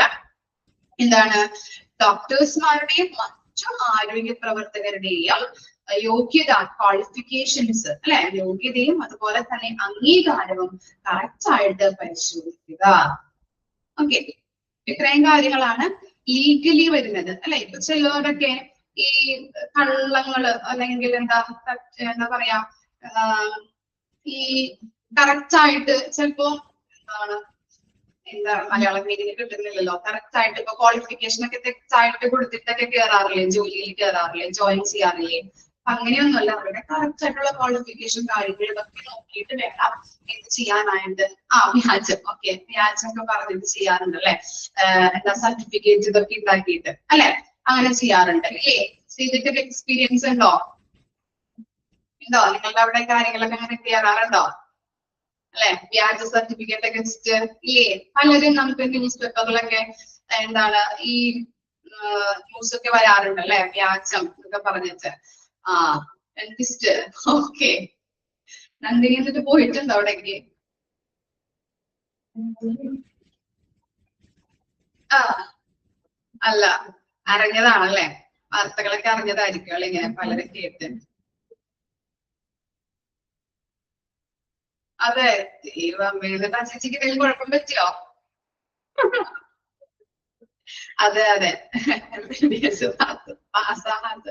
എന്താണ്? ഡോക്ടേഴ്സ്മാരുടെയും മറ്റു ആരോഗ്യ പ്രവർത്തകരുടെയും യോഗ്യത, ക്വാളിഫിക്കേഷൻസ് അല്ലെ, യോഗ്യതയും അതുപോലെ തന്നെ അംഗീകാരവും കറക്റ്റ് ആയിട്ട് പരിശോധിക്കുക. ഓക്കെ, ഇത്രയും കാര്യങ്ങളാണ് ലീഗലി വരുന്നത് അല്ലെ. ഇപ്പൊ ചിലവരൊക്കെ ഈ കള്ളങ്ങള് അല്ലെങ്കിൽ എന്താ പറയാ, ഈ കറക്റ്റ് ആയിട്ട് ചിലപ്പോ എന്താ മലയാളം മീനിങ് കിട്ടുന്നില്ലല്ലോ. കറക്റ്റ് ആയിട്ട് ഇപ്പൊ ക്വാളിഫിക്കേഷൻ ഒക്കെ തെറ്റായിട്ട് കൊടുത്തിട്ടൊക്കെ കയറാറില്ലേ, ജോലിയിൽ കയറാറില്ലേ, ജോയിൻ ചെയ്യാറില്ലേ. അങ്ങനെയൊന്നുമല്ല, അവരുടെ കറക്റ്റ് ആയിട്ടുള്ള ക്വാളിഫിക്കേഷൻ കാര്യങ്ങളൊക്കെ നോക്കിയിട്ട് വേണം എന്ത് ചെയ്യാനായിട്ട്. വ്യാജം. ഓക്കെ, വ്യാജമൊക്കെ പറഞ്ഞിട്ട് ചെയ്യാറുണ്ട് അല്ലെ. എന്താ സർട്ടിഫിക്കറ്റ് ഇതൊക്കെ ഉണ്ടാക്കിയിട്ട് അല്ലെ, അങ്ങനെ ചെയ്യാറുണ്ട് അല്ലേ. ചെയ്തിട്ട് എക്സ്പീരിയൻസ് ഉണ്ടോ? നിങ്ങളുടെ അവിടെ കാര്യങ്ങളൊക്കെ അങ്ങനെ ചെയ്യാറുണ്ടോ? അല്ലെ? വ്യാജ സർട്ടിഫിക്കറ്റ് ഒക്കെ വെച്ചിട്ട് ഇല്ലേ? പലരും നമുക്ക് ന്യൂസ് പേപ്പറിലൊക്കെ എന്താണ് ഈ ന്യൂസ് ഒക്കെ വരാറുണ്ട് അല്ലെ? വ്യാജം എന്നൊക്കെ പറഞ്ഞിട്ട്. ആ ഡെന്റിസ്റ്റ്. ഓക്കെ. നന്ദിനി എന്നിട്ട് പോയിട്ടുണ്ടോ അവിടേക്ക്? ആ അല്ല, അറിഞ്ഞതാണല്ലേ? വാർത്തകളൊക്കെ അറിഞ്ഞതായിരിക്കും അല്ലെ? ഇങ്ങനെ പലരും കേട്ട്. അതെ, ദൈവമേ, എന്നിട്ട് ആ ചേച്ചിക്ക് എന്തെങ്കിലും കുഴപ്പം പറ്റിയോ? അതെ അതെ. പാസ്സാകാത്ത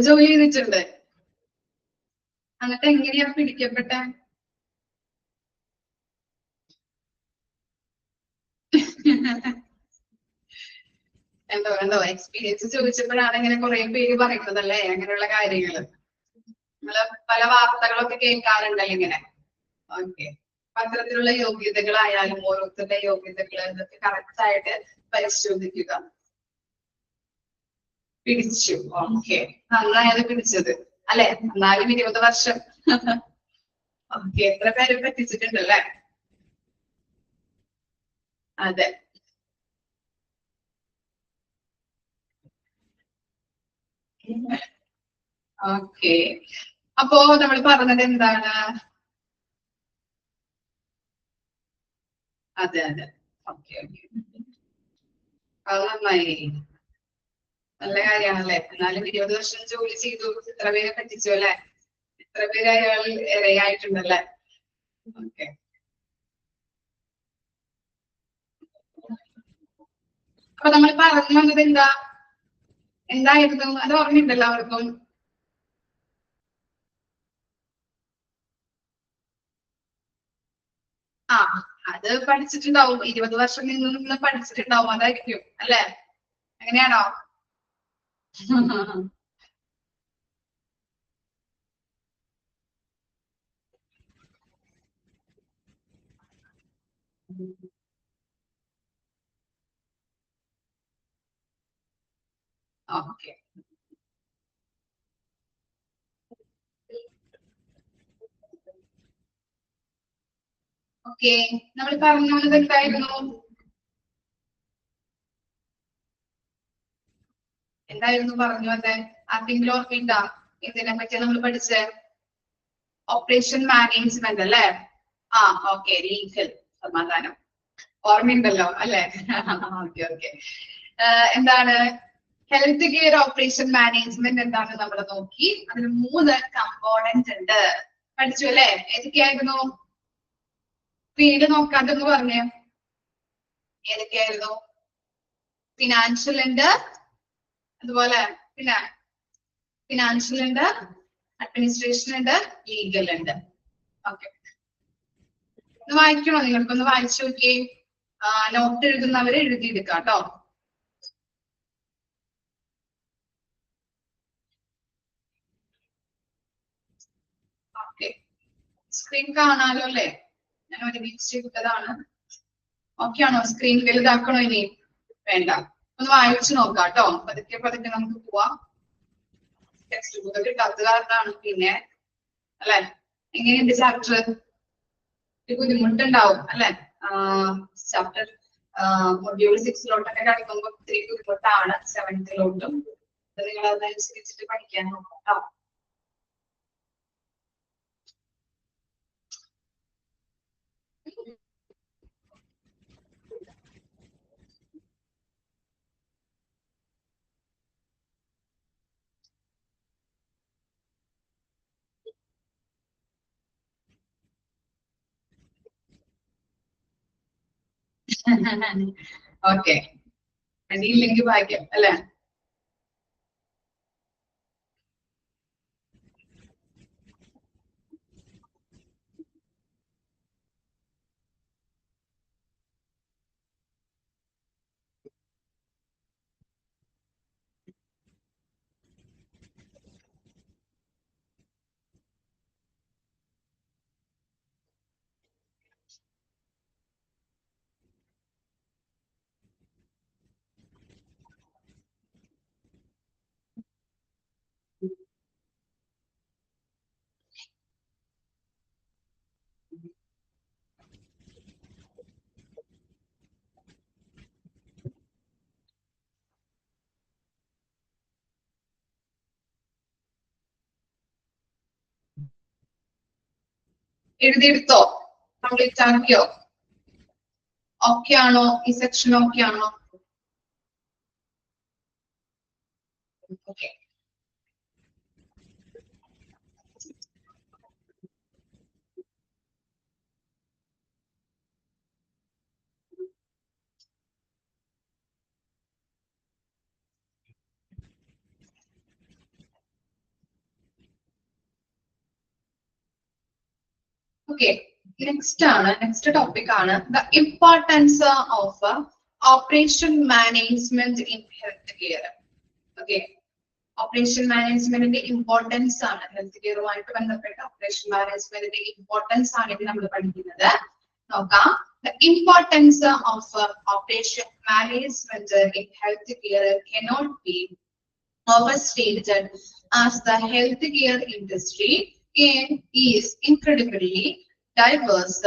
ജോലി ചെയ്തിട്ടുണ്ട്. എന്നിട്ട് എങ്ങനെയാ പിടിക്കപ്പെട്ട? എന്തോ എക്സ്പീരിയൻസ് ചോദിച്ചപ്പോഴാണ് ഇങ്ങനെ കുറെ പേര് പറയുന്നതല്ലേ അങ്ങനെയുള്ള കാര്യങ്ങള്. നമ്മള് പല വാർത്തകളൊക്കെ കേൾക്കാറുണ്ടല്ലോ ഇങ്ങനെ. ഓക്കെ. പത്രത്തിലുള്ള യോഗ്യതകളായാലും ഓരോരുത്തരുടെ യോഗ്യതകൾ ഇതൊക്കെ കറക്റ്റ് ആയിട്ട് പരിശോധിക്കുക. പിടിച്ചു. ഓക്കെ. നന്നായത് പിടിച്ചത് അല്ലെ? എന്നാലും 20 വർഷം. ഓക്കെ. എത്ര പേര് പറ്റിച്ചിട്ടുണ്ടല്ലേ? അതെ. ഓക്കെ. അപ്പോ നമ്മൾ പറഞ്ഞത് എന്താണ്? അതെ അതെ. Okay okay. അത് നന്നായി. നല്ല കാര്യമാണല്ലേ? എന്നാലും 20 വർഷം ജോലി ചെയ്തു, ഇത്ര പേരെ പറ്റിച്ചു അല്ലെ? ഇത്ര പേര് അയാൾ ഇരയായിട്ടുണ്ടല്ലേ? ഓക്കെ. അപ്പൊ നമ്മൾ പറഞ്ഞു വന്നത് എന്തായിരുന്നു? അത് ഓർമ്മയുണ്ട് എല്ലാവർക്കും? ആ അത് പഠിച്ചിട്ടുണ്ടാവും. 20 വർഷം നിന്ന് പഠിച്ചിട്ടുണ്ടാവും. അതായിരിക്കും അല്ലെ? അങ്ങനെയാണോ? ഓക്കെ. ഓക്കെ. നമ്മൾ പറഞ്ഞു വന്നത് എന്തായിരുന്നു? എന്തായിരുന്നു പറഞ്ഞു വന്നത്? ആർക്കെങ്കിലും ഓർമ്മയുണ്ടോ? ഇതിനെ പറ്റി നമ്മൾ പഠിച്ചേ? ഓപ്പറേഷൻ മാനേജ്മെന്റ് അല്ലെ? ആ ഓക്കെ. ലീഗൽ സമാധാനം ഓർമ്മയുണ്ടല്ലോ അല്ലെ? Okay okay. എന്താണ് ഹെൽത്ത് കെയർ ഓപ്പറേഷൻ മാനേജ്മെന്റ് എന്താണെന്ന് നമ്മൾ നോക്കി. അതിന് 3 കമ്പോണന്റ് ഉണ്ട്. പഠിച്ചു അല്ലെ? ഏതൊക്കെയായിരുന്നു? സ്ക്രീനിൽ നോക്കാണ്ടെന്ന് പറഞ്ഞേ. ഏതൊക്കെയായിരുന്നു? ഫിനാൻഷ്യൽ ഉണ്ട്, അതുപോലെ പിന്നെ ഫിനാൻഷ്യൽ ഉണ്ട്, അഡ്മിനിസ്ട്രേഷൻ ഉണ്ട്, ലീഗൽ ഉണ്ട്. ഓക്കെ. ഒന്ന് വായിക്കണോ? നിങ്ങൾക്കൊന്ന് വായിച്ചു നോക്കിയേ. നോട്ട് എഴുതുന്നവര് എഴുതിയെടുക്കാം കേട്ടോ. ഓക്കെ. സ്ക്രീൻ കാണാലോ അല്ലേ? ഞാൻ ഒരുമിച്ച് ചെയ്തതാണ്. ഓക്കെ ആണോ? സ്ക്രീൻ വലുതാക്കണോ ഇനി? വേണ്ട. ഒന്ന് വായിച്ചു നോക്കാം കേട്ടോ. പതുക്കെ പതുക്കെ നമുക്ക് പോവാം. ടെക്സ്റ്റ് ബുക്ക് കിട്ടാത്ത കാരണമാണ്. പിന്നെ അല്ലെ, എങ്ങനെയുണ്ട് ചാപ്റ്റർ? ബുദ്ധിമുട്ടുണ്ടാവും അല്ലെ? ചാപ്റ്റർ മൊഡ്യൂൾ 6 കിടക്കുമ്പോൾ ഒത്തിരി ബുദ്ധിമുട്ടാണ്. 7th നിങ്ങൾ അതനുസരിച്ചിട്ട് പഠിക്കാൻ നോക്കാം. ഓക്കെ. അടിയില്ലെങ്കിൽ ഭാഗ്യം അല്ലെ? എഴുതിയെടുത്തോ? കംപ്ലീറ്റ് ആക്കിയോ? ഓക്കെ ആണോ? ഈ സെക്ഷൻ ഓക്കെ ആണോ? ഓക്കെ. Okay, next topic ആണ് the importance of operation management in healthcare. Okay, operation management importance ആണ് ഹെൽത്ത് കെയറുമായിട്ട് ബന്ധപ്പെട്ട ഓപ്പറേഷൻ മാനേജ്മെന്റിന്റെ ഇമ്പോർട്ടൻസ് ആണ് ഇത് നമ്മൾ പഠിക്കുന്നത്. നോക്കാം, the importance of operation management in healthcare cannot be overstated as the healthcare industry is incredibly diverse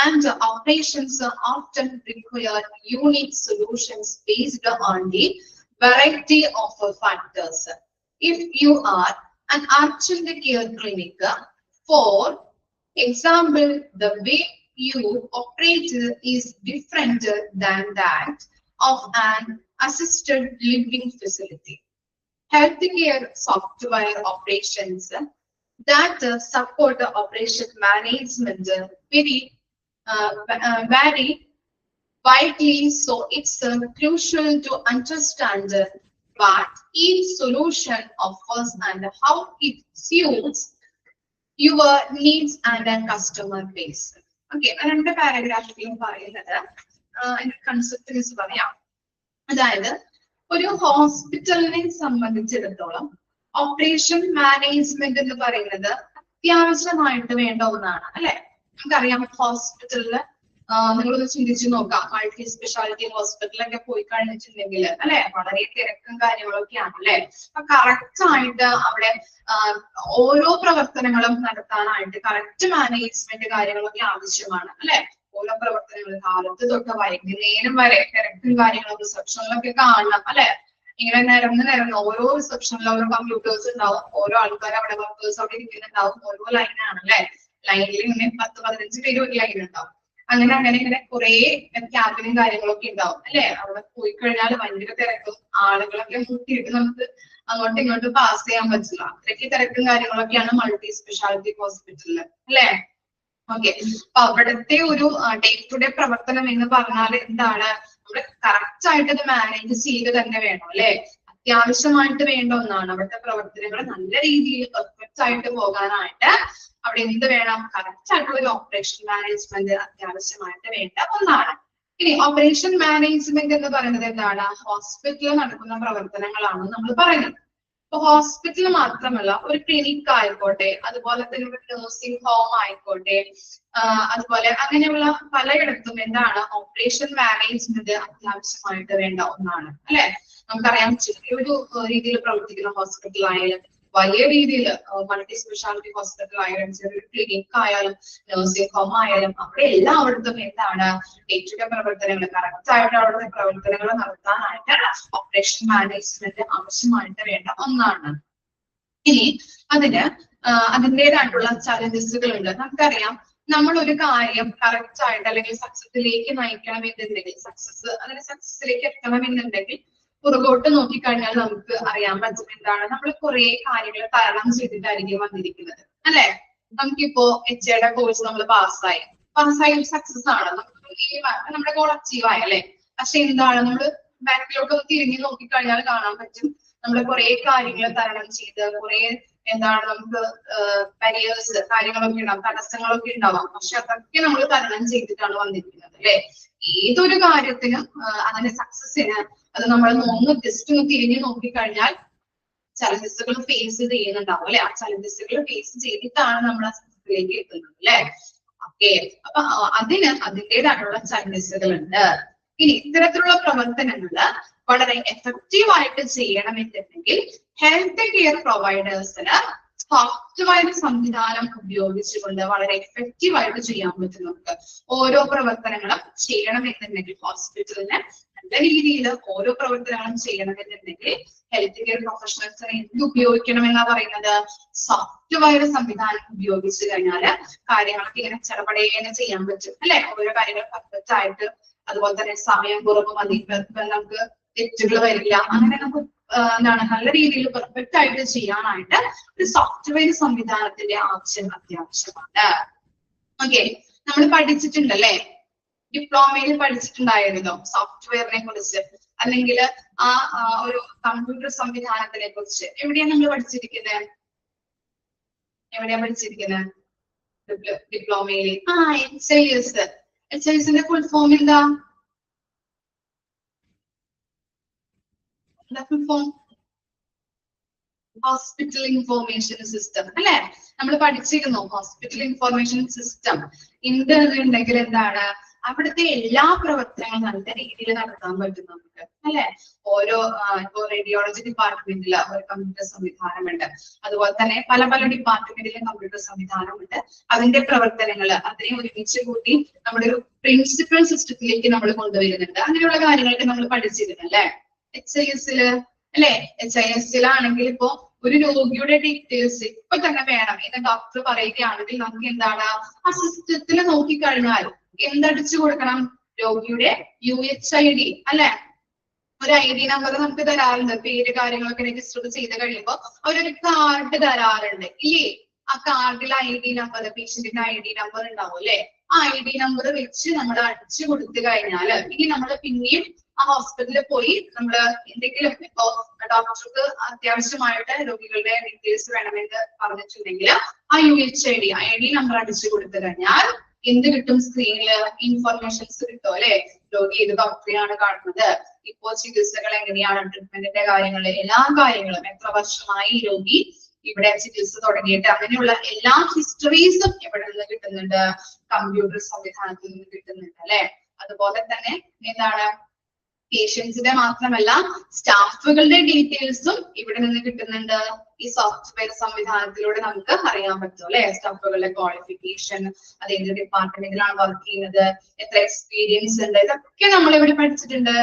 and operations often require unique solutions based on the variety of factors. If you are an urgent care clinic, for example, the way you operate is different than that of an assisted living facility. Healthcare software operations that support operation management vary widely, so it's crucial to understand what each solution offers and how it suits your needs and customer base. Okay, രണ്ട് പാരഗ്രാഫിലും പറയുന്നത് concept പറയാം. അതായത് ഒരു ഹോസ്പിറ്റലിനെ സംബന്ധിച്ചിടത്തോളം operation management എന്ന് പറയുന്നത് അത്യാവശ്യമായിട്ട് വേണ്ട ഒന്നാണ്, അല്ലെ? നമുക്കറിയാം ഹോസ്പിറ്റലില് നിങ്ങളൊന്ന് ചിന്തിച്ചു നോക്കാം, മൾട്ടി സ്പെഷ്യാലിറ്റി ഹോസ്പിറ്റലൊക്കെ പോയി കഴിഞ്ഞിട്ടുണ്ടെങ്കിൽ അല്ലെ വളരെ തിരക്കും കാര്യങ്ങളൊക്കെയാണ് അല്ലെ. അപ്പൊ കറക്റ്റ് ആയിട്ട് അവിടെ ഓരോ പ്രവർത്തനങ്ങളും നടത്താനായിട്ട് കറക്റ്റ് മാനേജ്മെന്റ് കാര്യങ്ങളൊക്കെ ആവശ്യമാണ് അല്ലെ. ഓരോ പ്രവർത്തനങ്ങൾ കാലത്ത് തൊട്ട് വൈകുന്നേരം വരെ തിരക്കും കാര്യങ്ങളും റിസപ്ഷനിലൊക്കെ കാണണം അല്ലെ. ഇങ്ങനെ നിരന്ന് ഓരോ റിസപ്ഷനിലും ഓരോ കമ്പ്യൂട്ടേഴ്സ് ഉണ്ടാവും, ഓരോ ആൾക്കാർ അവിടെ വർക്കേഴ്സ് അവിടെ ഇരിക്കുന്നുണ്ടാവും, ഓരോ ലൈനാണ് അല്ലെ. ലൈനിൽ ഇങ്ങനെ 10-15 പേര് ഒരു ലൈനുണ്ടാവും. അങ്ങനെ കുറെ ക്യാബിനും കാര്യങ്ങളൊക്കെ ഉണ്ടാവും അല്ലെ. അവിടെ പോയി കഴിഞ്ഞാൽ ഭയങ്കര തിരക്കും, ആളുകളൊക്കെ മുട്ടിയിട്ട് നമുക്ക് അങ്ങോട്ടും ഇങ്ങോട്ടും പാസ് ചെയ്യാൻ പറ്റില്ല. അത്രയ്ക്ക് തിരക്കും കാര്യങ്ങളൊക്കെയാണ് മൾട്ടി സ്പെഷ്യാലിറ്റി ഹോസ്പിറ്റലില് അല്ലെ. ഓക്കെ, അപ്പൊ അവിടുത്തെ ഒരു ഡേ ടു ഡേ പ്രവർത്തനം എന്ന് പറഞ്ഞാൽ എന്താണ്, നമ്മള് കറക്റ്റ് ആയിട്ട് ഇത് മാനേജ് ചെയ്ത് തന്നെ വേണം അല്ലെ. അത്യാവശ്യമായിട്ട് വേണ്ട ഒന്നാണ്. അവിടുത്തെ പ്രവർത്തനങ്ങൾ നല്ല രീതിയിൽ പെർഫെക്റ്റ് ആയിട്ട് പോകാനായിട്ട് അവിടെ എന്ത് വേണം, കറക്റ്റ് ആയിട്ടുള്ള ഒരു ഓപ്പറേഷൻ മാനേജ്മെന്റ് അത്യാവശ്യമായിട്ട് വേണ്ട ഒന്നാണ്. ഇനി ഓപ്പറേഷൻ മാനേജ്മെന്റ് എന്ന് പറയുന്നത് എന്താണ്, ഹോസ്പിറ്റലിൽ നടക്കുന്ന പ്രവർത്തനങ്ങളാണ് നമ്മൾ പറയുന്നത്. ഇപ്പൊ ഹോസ്പിറ്റൽ മാത്രമല്ല, ഒരു ക്ലിനിക് ആയിക്കോട്ടെ, അതുപോലെ തന്നെ ഒരു നഴ്സിംഗ് ഹോം ആയിക്കോട്ടെ, അതുപോലെ അങ്ങനെയുള്ള പലയിടത്തും എന്താണ് ഓപ്പറേഷൻ മാനേജ്മെന്റ് അത്യാവശ്യമായിട്ട് വേണ്ട ഒന്നാണ് അല്ലെ. നമുക്കറിയാം ചെറിയൊരു രീതിയിൽ പ്രവർത്തിക്കുന്ന ഹോസ്പിറ്റൽ ആയാലും വലിയ രീതിയിൽ മൾട്ടി സ്പെഷ്യാലിറ്റി ഹോസ്പിറ്റൽ ആയാലും ചെറിയൊരു ക്ലിനിക് ആയാലും നഴ്സിംഗ് ഹോം ആയാലും അവിടെ എല്ലായിടത്തും എന്താണ് ഡേ ടു ഡേ പ്രവർത്തനങ്ങൾ കറക്റ്റ് ആയിട്ട് അവിടുത്തെ പ്രവർത്തനങ്ങൾ നടത്താനായിട്ട് ഓപ്പറേഷൻ മാനേജ്മെന്റ് ആവശ്യമായിട്ട് വേണ്ട ഒന്നാണ്. ഇനി അതിൻ്റെതായിട്ടുള്ള ചലഞ്ചസുകൾ ഉണ്ട്. നമുക്കറിയാം നമ്മൾ ഒരു കാര്യം കറക്റ്റ് ആയിട്ട് അല്ലെങ്കിൽ സക്സസിലേക്ക് നയിക്കണമെന്നുണ്ടെങ്കിൽ സക്സസിലേക്ക് എത്തണമെന്നുണ്ടെങ്കിൽ പുറകോട്ട് നോക്കിക്കഴിഞ്ഞാൽ നമുക്ക് അറിയാൻ പറ്റും എന്താണ്, നമ്മൾ കുറെ കാര്യങ്ങൾ തരണം ചെയ്തിട്ടായിരിക്കും വന്നിരിക്കുന്നത് അല്ലെ. നമുക്കിപ്പോ HAയുടെ കോഴ്സ് നമ്മൾ പാസ്സായി സക്സസ് ആണ്, നമ്മുടെ ഗോൾ അച്ചീവ് ആയി അല്ലെ. പക്ഷെ എന്താണ്, നമ്മൾ ബാക്കിലോട്ട് തിരിഞ്ഞു നോക്കിക്കഴിഞ്ഞാൽ കാണാൻ പറ്റും നമ്മൾ കുറെ കാര്യങ്ങൾ തരണം ചെയ്ത് കുറെ എന്താണ് നമുക്ക് ബാരിയേഴ്സ് കാര്യങ്ങളൊക്കെ ഉണ്ടാവും, തടസ്സങ്ങളൊക്കെ ഉണ്ടാവാം. പക്ഷെ അതൊക്കെ നമ്മൾ തരണം ചെയ്തിട്ടാണ് വന്നിരിക്കുന്നത് അല്ലെ. ഏതൊരു കാര്യത്തിനും അതിന്റെ സക്സസിന് അത് നമ്മൾ ജസ്റ്റ് ഒന്ന് തിരിഞ്ഞു നോക്കിക്കഴിഞ്ഞാൽ ചലഞ്ചസുകൾ ഫേസ് ചെയ്യുന്നുണ്ടാവും അല്ലെ. ആ ചലഞ്ചസുകൾ ഫേസ് ചെയ്തിട്ടാണ് നമ്മൾ ആ സക്സസിലേക്ക് എത്തുന്നത് അല്ലെ. ഓക്കെ, അപ്പൊ അതിൻ്റെതായിട്ടുള്ള ചലഞ്ചസുകൾ ഉണ്ട്. ഇനി ഇത്തരത്തിലുള്ള പ്രവർത്തനങ്ങള് വളരെ എഫക്റ്റീവ് ആയിട്ട് ചെയ്യണമെന്നുണ്ടെങ്കിൽ ഹെൽത്ത് കെയർ പ്രൊവൈഡേഴ്സിന് സോഫ്റ്റ്വെയർ സംവിധാനം ഉപയോഗിച്ചുകൊണ്ട് വളരെ എഫക്റ്റീവ് ആയിട്ട് ചെയ്യാൻ പറ്റും. നമുക്ക് ഓരോ പ്രവർത്തനങ്ങളും ചെയ്യണമെന്നുണ്ടെങ്കിൽ ഹോസ്പിറ്റലിന് നല്ല രീതിയിൽ ഓരോ പ്രവർത്തനങ്ങളും ചെയ്യണമെന്നുണ്ടെങ്കിൽ ഹെൽത്ത് കെയർ പ്രൊഫഷണൽസിനെ എന്ത് ഉപയോഗിക്കണം എന്നാ പറയുന്നത്? സോഫ്റ്റ്വെയർ സംവിധാനം ഉപയോഗിച്ച് കഴിഞ്ഞാൽ കാര്യങ്ങളൊക്കെ ഇങ്ങനെ ചെറുപടേനെ ചെയ്യാൻ പറ്റും അല്ലെ? ഓരോ കാര്യങ്ങൾ പെർഫെക്റ്റ് ആയിട്ട്, അതുപോലെ തന്നെ സമയം കുറവ് മതി, നമുക്ക് തെറ്റുകൾ വരില്ല, അങ്ങനെ നമുക്ക് എന്താണ് നല്ല രീതിയിൽ പെർഫെക്റ്റ് ആയിട്ട് ചെയ്യാനായിട്ട് ഒരു സോഫ്റ്റ്വെയർ സംവിധാനത്തിന്റെ അത്യാവശ്യമാണ്. ഓക്കെ, നമ്മൾ പഠിച്ചിട്ടുണ്ടല്ലേ, ഡിപ്ലോമയിൽ പഠിച്ചിട്ടുണ്ടായിരുന്നോ സോഫ്റ്റ്വെയറിനെ കുറിച്ച്, അല്ലെങ്കിൽ ആ ഒരു കമ്പ്യൂട്ടർ സംവിധാനത്തിനെ കുറിച്ച്? എവിടെയാണ് നമ്മൾ പഠിച്ചിരിക്കുന്നത്? ഡിപ്ലോമയില് HIS ഫുൾ ഫോം എന്താ? Full form hospital information system അല്ലെ? നമ്മൾ പഠിച്ചിരുന്നു. ഹോസ്പിറ്റൽ ഇൻഫോർമേഷൻ സിസ്റ്റം ഉണ്ടെങ്കിൽ എന്താണ്, അവിടുത്തെ എല്ലാ പ്രവർത്തനങ്ങളും നല്ല രീതിയിൽ നടത്താൻ പറ്റും നമുക്ക് അല്ലെ? ഓരോ ഇപ്പോ റേഡിയോളജി ഡിപ്പാർട്ട്മെന്റിൽ ഒരു കമ്പ്യൂട്ടർ സംവിധാനമുണ്ട്, അതുപോലെ തന്നെ പല പല ഡിപ്പാർട്ട്മെന്റിലും കമ്പ്യൂട്ടർ സംവിധാനമുണ്ട്. അതിന്റെ പ്രവർത്തനങ്ങൾ അതിനെ ഒരുമിച്ച് കൂട്ടി നമ്മുടെ ഒരു പ്രിൻസിപ്പൽ സിസ്റ്റത്തിലേക്ക് നമ്മൾ കൊണ്ടുവരുന്നുണ്ട്. അങ്ങനെയുള്ള കാര്യങ്ങളൊക്കെ നമ്മൾ പഠിച്ചിരുന്നു അല്ലെ HIS അല്ലെ? HIS ഇപ്പോ ഒരു രോഗിയുടെ ഡീറ്റെയിൽസ് ഇപ്പൊ തന്നെ വേണം എന്ന് ഡോക്ടർ പറയുകയാണെങ്കിൽ നമുക്ക് എന്താണ്, ആ സിസ്റ്റത്തിൽ നോക്കിക്കഴിഞ്ഞാൽ എന്തടിച്ചു കൊടുക്കണം? രോഗിയുടെ UHID അല്ലെ? ഒരു ID നമ്പർ നമുക്ക് തരാറുണ്ട്. പേര് കാര്യങ്ങളൊക്കെ രജിസ്റ്റർ ചെയ്ത് കഴിയുമ്പോൾ അവരൊരു കാർഡ് തരാറുണ്ട് ഇല്ലേ? ആ കാർഡിൽ ID നമ്പർ, പേഷ്യന്റിന്റെ ID നമ്പർ ഉണ്ടാവും അല്ലെ? ആ ID നമ്പർ വെച്ച് നമ്മൾ അടിച്ചു കൊടുത്തു കഴിഞ്ഞാല് ഇനി നമ്മൾ പിന്നെയും ആ ഹോസ്പിറ്റലിൽ പോയി നമ്മൾ എന്തെങ്കിലും ഇപ്പോ ഡോക്ടർക്ക് അത്യാവശ്യമായിട്ട് രോഗികളുടെ ഡീറ്റെയിൽസ് വേണമെന്ന് പറഞ്ഞിട്ടുണ്ടെങ്കിൽ ആ ID നമ്പർ അടിച്ചു കൊടുത്തു കഴിഞ്ഞാൽ എന്ത് കിട്ടും? സ്ക്രീനില് ഇൻഫർമേഷൻസ് കിട്ടും അല്ലെ? രോഗി ഏത് ഡോക്ടറെയാണ് കാണുന്നത്, ഇപ്പോ ചികിത്സകൾ എങ്ങനെയാണ്, ട്രീറ്റ്മെന്റിന്റെ കാര്യങ്ങൾ, എല്ലാ കാര്യങ്ങളും, എത്ര വർഷമായി രോഗി ഇവിടെ ചികിത്സ തുടങ്ങിയിട്ട്, അങ്ങനെയുള്ള എല്ലാ ഹിസ്റ്ററീസും ഇവിടെ നിന്ന് കിട്ടുന്നുണ്ട്, കമ്പ്യൂട്ടർ സംവിധാനത്തിൽ നിന്ന് കിട്ടുന്നുണ്ട് അല്ലെ? അതുപോലെ തന്നെ എന്താണ്, പേഷ്യൻസിന്റെ മാത്രമല്ല സ്റ്റാഫുകളുടെ ഡീറ്റെയിൽസും ഇവിടെ നിന്ന് കിട്ടുന്നുണ്ട്. ഈ സോഫ്റ്റ്വെയർ സംവിധാനത്തിലൂടെ നമുക്ക് അറിയാൻ പറ്റും അല്ലെ? സ്റ്റാഫുകളുടെ ക്വാളിഫിക്കേഷൻ, അത് ഏത് ഡിപ്പാർട്ട്മെന്റിലാണ് വർക്ക് ചെയ്യുന്നത്, എത്ര എക്സ്പീരിയൻസ് ഉണ്ട്, ഇതൊക്കെ നമ്മൾ ഇവിടെ പഠിച്ചിട്ടുണ്ട്,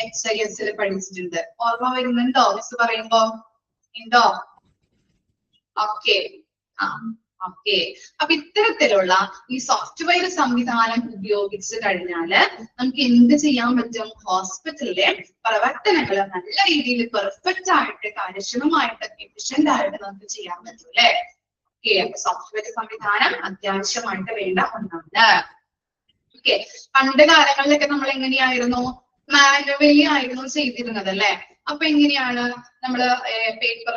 HIS പഠിച്ചിട്ടുണ്ട്. ഓർമ്മ വരുന്നുണ്ടോ മിസ് പറയുമ്പോ? ഉണ്ടോ? Okay, okay. അപ്പൊ ഇത്തരത്തിലുള്ള ഈ സോഫ്റ്റ്വെയർ സംവിധാനം ഉപയോഗിച്ച് കഴിഞ്ഞാല് നമുക്ക് എന്ത് ചെയ്യാൻ പറ്റും? ഹോസ്പിറ്റലിലെ പ്രവർത്തനങ്ങൾ നല്ല രീതിയിൽ പെർഫെക്റ്റ് ആയിട്ട്, കാര്യക്ഷമമായിട്ട്, എഫിഷ്യന്റ് ആയിട്ട് നമുക്ക് ചെയ്യാൻ പറ്റും അല്ലെ? ഓക്കെ, അപ്പൊ സോഫ്റ്റ്വെയർ സംവിധാനം അത്യാവശ്യമായിട്ട് വേണ്ട ഒന്നാണ്. ഓക്കെ, പണ്ട് കാലങ്ങളിലൊക്കെ നമ്മൾ എങ്ങനെയായിരുന്നു? മാനുവലി ആയിരുന്നു ചെയ്തിരുന്നത് അല്ലെ? അപ്പൊ എങ്ങനെയാണ് നമ്മള് പേപ്പർ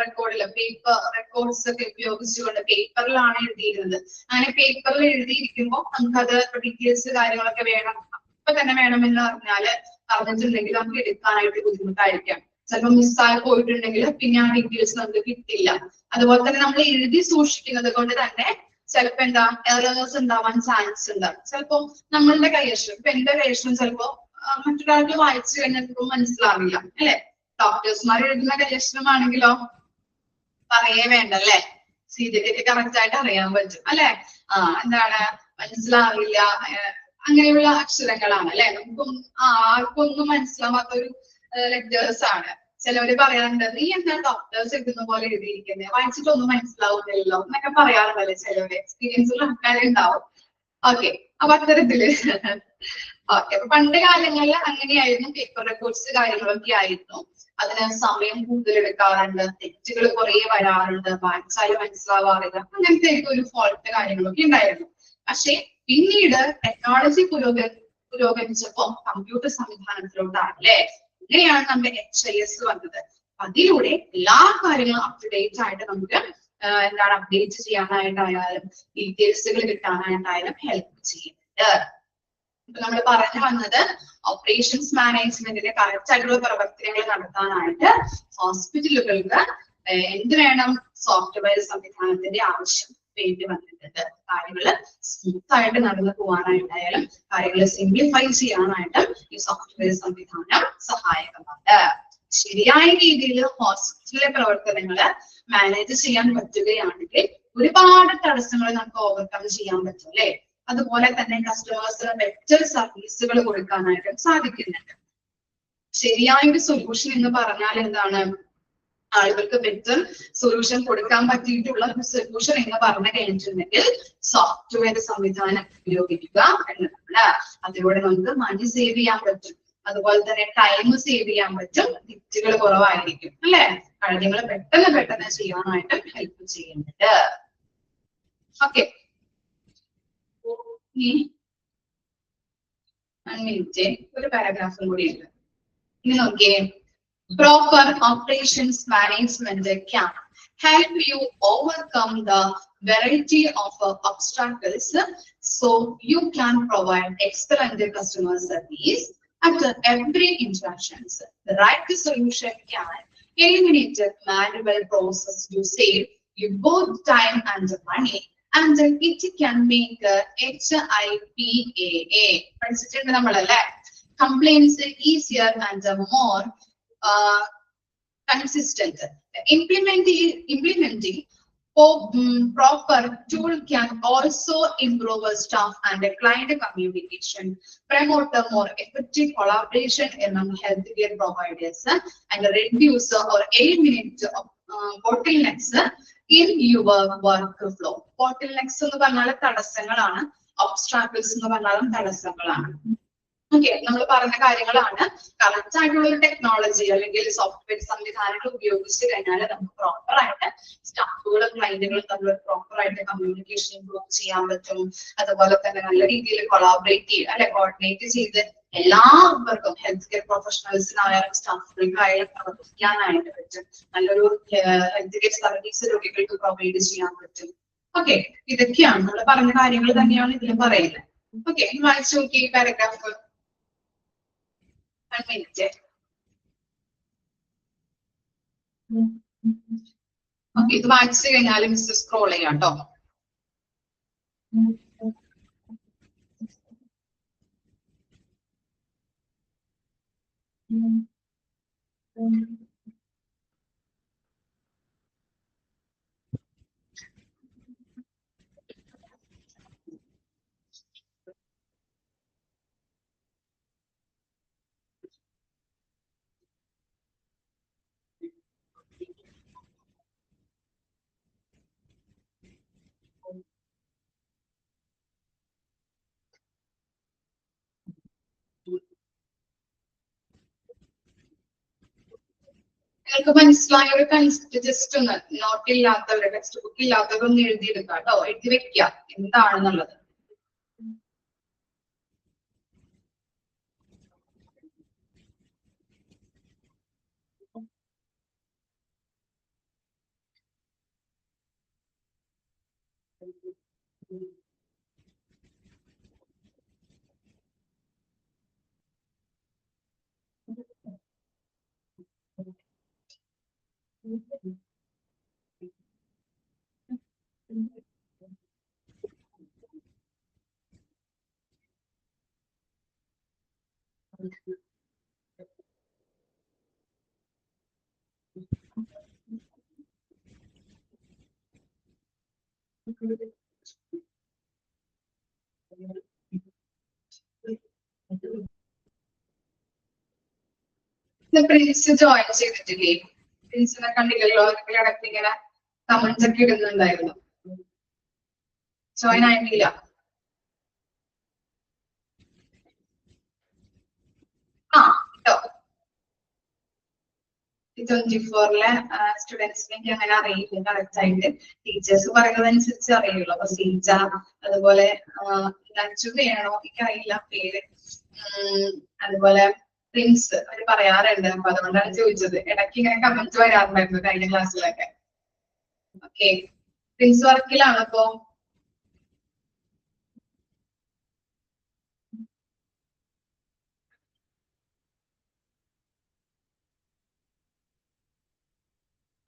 റെക്കോർഡ്സ് ഒക്കെ ഉപയോഗിച്ചുകൊണ്ട് പേപ്പറിലാണ് എഴുതിയിരുന്നത്. അങ്ങനെ പേപ്പറിൽ എഴുതിയിരിക്കുമ്പോൾ നമുക്കത് ഡീറ്റെയിൽസ് കാര്യങ്ങളൊക്കെ വേണം, അപ്പൊ തന്നെ വേണമെന്ന് പറഞ്ഞിട്ടുണ്ടെങ്കിൽ നമുക്ക് എടുക്കാനായിട്ട് ബുദ്ധിമുട്ടായിരിക്കാം. ചിലപ്പോൾ മിസ്സായി പോയിട്ടുണ്ടെങ്കിൽ പിന്നെ ആ ഡീറ്റെയിൽസ് നമുക്ക് കിട്ടില്ല. അതുപോലെ തന്നെ നമ്മൾ എഴുതി സൂക്ഷിക്കുന്നത് കൊണ്ട് തന്നെ ചിലപ്പോ എന്താ എറേഴ്സ് ഉണ്ടാവാൻ ചാൻസ് ഉണ്ട്. ചിലപ്പോ നമ്മളുടെ കൈയക്ഷരം, ഇപ്പൊ എന്റെ കൈയക്ഷരം ചിലപ്പോ മറ്റൊരാൾക്ക് വായിച്ചു കഴിഞ്ഞാൽ മനസ്സിലാവില്ല അല്ലെ? ഡോക്ടേഴ്സ്മാർ എഴുതുന്ന കൈയക്ഷരമാണെങ്കിലോ പറയേ വേണ്ട അല്ലെ? സീരിയലൊക്കെ കറക്റ്റ് ആയിട്ട് അറിയാൻ പറ്റും അല്ലെ? എന്താണ് മനസ്സിലാവില്ല, അങ്ങനെയുള്ള അക്ഷരങ്ങളാണ് അല്ലെ? നമുക്കും ആർക്കൊന്നും മനസ്സിലാവാത്ത ഒരു ലെറ്റേഴ്സ് ആണ്. ചിലവര് പറയാറുണ്ട്, നീ എന്താ ഡോക്ടേഴ്സ് എഴുതുന്ന പോലെ എഴുതിയിരിക്കുന്നത്, വായിച്ചിട്ടൊന്നും മനസ്സിലാവുന്നില്ലല്ലോ എന്നൊക്കെ പറയാറുണ്ടല്ലേ ചിലവര്. എക്സ്പീരിയൻസ് ഉള്ള ആൾക്കാരെ ഉണ്ടാവും. ഓക്കെ, അപ്പൊ അത്തരത്തില് ഓക്കെ, അപ്പൊ പണ്ട് കാലങ്ങളിൽ അങ്ങനെയായിരുന്നു. പേപ്പർ റെക്കോർഡ്സ് കാര്യങ്ങളൊക്കെ ആയിരുന്നു. അതിന് സമയം കൂടുതൽ എടുക്കാറുണ്ട്, തെറ്റുകൾ കുറെ വരാറുണ്ട്, വായിച്ചാൽ മനസ്സിലാവാറില്ല, അങ്ങനത്തെ ഒരു ഫോൾട്ട് കാര്യങ്ങളൊക്കെ ഉണ്ടായിരുന്നു. പക്ഷെ പിന്നീട് ടെക്നോളജി പുരോഗമിച്ചപ്പോ കമ്പ്യൂട്ടർ സംവിധാനത്തിലോട്ടാണ് അല്ലെ? ഇങ്ങനെയാണ് നമ്മുടെ HIS വന്നത്. അതിലൂടെ എല്ലാ കാര്യങ്ങളും അപ് ടു ഡേറ്റ് ആയിട്ട് നമുക്ക് എന്താണ് അപ്ഡേറ്റ് ചെയ്യാനായിട്ടായാലും ഡീറ്റെയിൽസുകൾ കിട്ടാനായിട്ടായാലും ഹെൽപ്പ് ചെയ്യുന്നുണ്ട്. ഇപ്പൊ നമ്മൾ പറഞ്ഞു വന്നത് ഓപ്പറേഷൻസ് മാനേജ്മെന്റിന്റെ കറക്റ്റ് ആയിട്ടുള്ള പ്രവർത്തനങ്ങൾ നടത്താനായിട്ട് ഹോസ്പിറ്റലുകൾക്ക് എന്ത് വേണം? സോഫ്റ്റ്വെയർ സംവിധാനത്തിന്റെ ആവശ്യം വേണ്ടി വന്നിട്ടുണ്ട്. കാര്യങ്ങൾ സ്മൂത്ത് ആയിട്ട് നടന്നു പോകാനായിട്ടായാലും കാര്യങ്ങൾ സിംപ്ലിഫൈ ചെയ്യാനായിട്ടും ഈ സോഫ്റ്റ്വെയർ സംവിധാനം സഹായകമാണ്. ശരിയായ രീതിയിൽ ഹോസ്പിറ്റലിലെ പ്രവർത്തനങ്ങൾ മാനേജ് ചെയ്യാൻ പറ്റുകയാണെങ്കിൽ ഒരുപാട് തടസ്സങ്ങൾ നമുക്ക് ഓവർകം ചെയ്യാൻ പറ്റും അല്ലെ? അതുപോലെ തന്നെ കസ്റ്റമേഴ്സിന് ബെറ്റർ സർവീസുകൾ കൊടുക്കാനായിട്ട് സാധിക്കുന്നുണ്ട്. ശരിയായൊരു സൊല്യൂഷൻ എന്ന് പറഞ്ഞാൽ എന്താണ്? ആളുകൾക്ക് ബെറ്റർ സൊല്യൂഷൻ കൊടുക്കാൻ പറ്റിയിട്ടുള്ള ഒരു സൊല്യൂഷൻ എന്ന് പറഞ്ഞു കഴിഞ്ഞിട്ടുണ്ടെങ്കിൽ സോഫ്റ്റ്വെയർ സംവിധാനം ഉപയോഗിക്കുക എന്നതാണ്. അതിലൂടെ നമുക്ക് മണി സേവ് ചെയ്യാൻ പറ്റും, അതുപോലെ തന്നെ ടൈം സേവ് ചെയ്യാൻ പറ്റും, തെറ്റുകൾ കുറവായിരിക്കും അല്ലെ? കാര്യങ്ങൾ പെട്ടെന്ന് ചെയ്യാനായിട്ട് ഹെൽപ്പ് ചെയ്യുന്നുണ്ട്. ഓക്കെ, ഒരു പാരഗ്രാഫും കൂടി ഉണ്ട്. ഇനി നോക്കിയേ, proper operations management can help you overcome the variety of obstacles so you can provide excellent customer service at every interactions. The right solution can eliminate manual process to save you both time and money, and it can make HIPAA പഠിച്ചിട്ടുണ്ട് നമ്മളല്ലേ, complaints easier and more consistent. Implementing proper tool can also improve staff and client communication, promote a more effective collaboration among healthcare providers, and reduce or eliminate bottlenecks in your workflow. Bottlenecks എന്ന് പറഞ്ഞാൽ തടസ്സങ്ങളാണ്, obstacles എന്ന് പറഞ്ഞാലും തടസ്സങ്ങളാണ്. Okay, നമ്മൾ പറഞ്ഞ കാര്യങ്ങളാണ്. Correct ആയിട്ടുള്ള ഒരു technology അല്ലെങ്കിൽ സോഫ്റ്റ്വെയർ സംവിധാനങ്ങൾ ഉപയോഗിച്ച് കഴിഞ്ഞാൽ നമുക്ക് പ്രോപ്പർ ആയിട്ട് സ്റ്റാഫുകളും ക്ലയന്റുകളും തമ്മിൽ പ്രോപ്പർ ആയിട്ട് കമ്മ്യൂണിക്കേഷൻ ഇംപ്രൂവ് ചെയ്യാൻ പറ്റും. അതുപോലെ തന്നെ നല്ല രീതിയിൽ കൊളാബറേറ്റ് ചെയ്യുക അല്ലെ, കോർഡിനേറ്റ് ചെയ്ത് എല്ലാവർക്കും ഹെൽത്ത് കെയർ പ്രൊഫഷണൽസിനായാലും സ്റ്റാഫുകൾക്കായാലും പ്രവർത്തിക്കാനായിട്ട് പറ്റും. നല്ലൊരു ഹെൽത്ത് കെയർ സർവീസ് രോഗികൾക്ക് പ്രൊവൈഡ് ചെയ്യാൻ പറ്റും. ഓക്കെ, ഇതൊക്കെയാണ് നമ്മൾ പറഞ്ഞ കാര്യങ്ങൾ തന്നെയാണ് ഇതിലും പറയുന്നത്. ഓക്കെ, വായിച്ചു നോക്കി ഈ പാരഗ്രാഫ്. ഓക്കെ, ഇത് വായിച്ചു കഴിഞ്ഞാൽ മിസ് സ്ക്രോൾ ചെയ്യാം കേട്ടോ. നിങ്ങൾക്ക് മനസ്സിലായ ഒരു കൺസെപ്റ്റ് ജസ്റ്റ് ഒന്ന് നോട്ട് ഇല്ലാത്തവരെ, ടെക്സ്റ്റ് ബുക്ക് ഇല്ലാത്തവരൊന്ന് എഴുതിയെടുക്കുക കേട്ടോ, എഴുതി വെക്കുക എന്താണെന്നുള്ളത്. പ്രിൻസ് ജോയിൻ ചെയ്തിട്ടില്ലേ? പ്രിൻസിനെ കണ്ടില്ലല്ലോ, ഇടയ്ക്ക് ഇങ്ങനെ കമന്റ്സ് ഒക്കെ ഇടുന്നുണ്ടായിരുന്നു. ജോയിൻ ആയിട്ടില്ല. ആ കേട്ടോ, 24-ലെ സ്റ്റുഡൻസിനെ എനിക്ക് അങ്ങനെ അറിയില്ല കറക്റ്റ് ആയിട്ട്. ടീച്ചേഴ്സ് പറയുന്നതനുസരിച്ച് അറിയുള്ളൂ. അപ്പൊ സീജ, അതുപോലെ ലഞ്ചു വേണോ എനിക്കറിയില്ല പേര്, അതുപോലെ പ്രിൻസ് അവര് പറയാറുണ്ട്. അപ്പൊ അതുകൊണ്ടാണ് ചോദിച്ചത്. ഇടയ്ക്ക് ഇങ്ങനെ കമന്റ് വരാറുണ്ടായിരുന്നു കഴിഞ്ഞ ക്ലാസ്സിലൊക്കെ. ഓക്കെ, പ്രിൻസ് വർക്കിലാണ് ഇപ്പോ?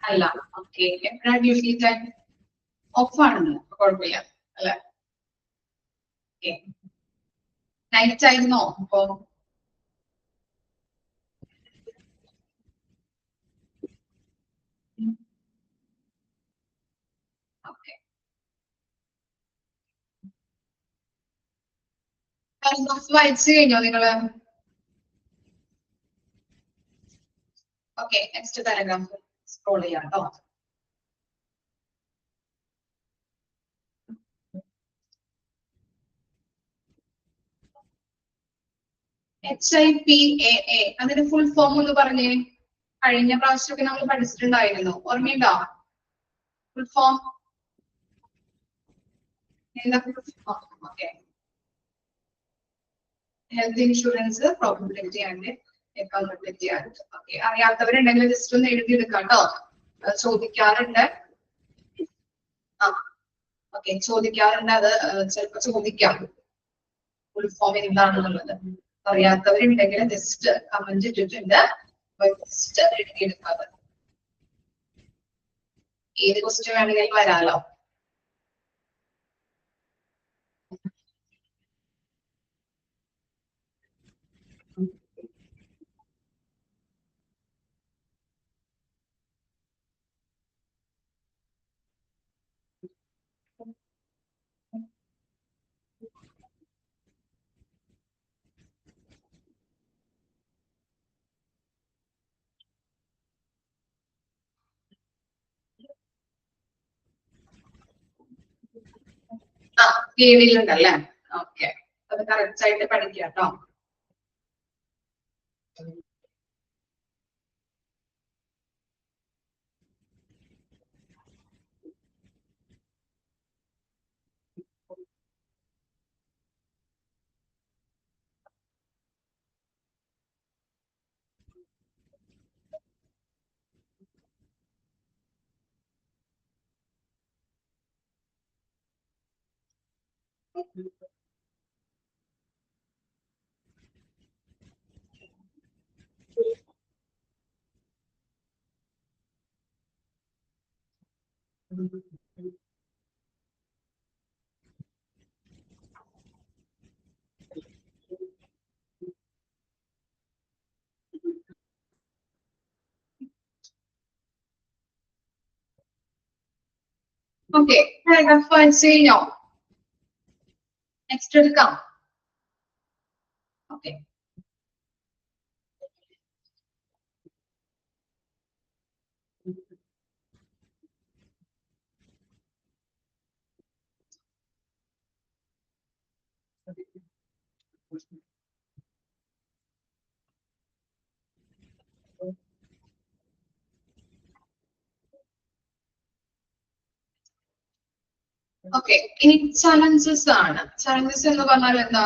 അല്ല, ഓക്കെ. എപ്പോഴാണ് ഡ്യൂട്ടി ടൈം? ഓഫ് ആണെന്ന് കുഴപ്പമില്ല അല്ലെ? ഓക്കെ, നൈറ്റ് ആയിരുന്നോ അപ്പൊ? ഓക്കെ, വായിച്ചു കഴിഞ്ഞോ നിങ്ങള്? ഓക്കെ, നെക്സ്റ്റ് പാരഗ്രാഫ് സ്ക്രോൾ ചെയ്യാം കേട്ടോ. HIPAA അതിന്റെ ഫുൾ ഫോം ഒന്ന് പറഞ്ഞേ. കഴിഞ്ഞ പ്രാവശ്യമൊക്കെ നമ്മൾ പഠിച്ചിട്ടുണ്ടായിരുന്നു, ഓർമ്മയുണ്ടോ? ഫുൾ ഫോം എന്താ? Okay, health insurance probability and accountability act. Okay, അറിയാത്തവരുണ്ടെങ്കിൽ ജസ്റ്റ് ഒന്ന് എഴുതിയെടുക്കാം കേട്ടോ. ചോദിക്കാറുണ്ട്. ഓക്കെ, ചോദിക്കാറുണ്ട്. അത് ചിലപ്പോ ചോദിക്കാം ഫുൾ ഫോം എന്താണെന്നുള്ളത്. അറിയാത്തവരുണ്ടെങ്കിൽ ജസ്റ്റ് കമന്റ് ഇട്ടിട്ടുണ്ട്, ജസ്റ്റ് എഴുതിയെടുക്കാതെ. ഏത് ക്വസ്റ്റ്യൻ വേണമെങ്കിലും വരാലോ. കീഴിലുണ്ടല്ലേ? ഓക്കെ, അത് കറക്റ്റ് ആയിട്ട് പഠിക്കാം കേട്ടോ. ഓക്കെ, പാരഗ്രാഫ് വായിച്ചു കഴിഞ്ഞോ? നെക്സ്റ്റ് എടുക്കാം. ഓക്കെ, ഓക്കെ, ഇനി ചലഞ്ചസ് ആണ്. ചലഞ്ചസ് എന്ന് പറഞ്ഞാൽ എന്താ?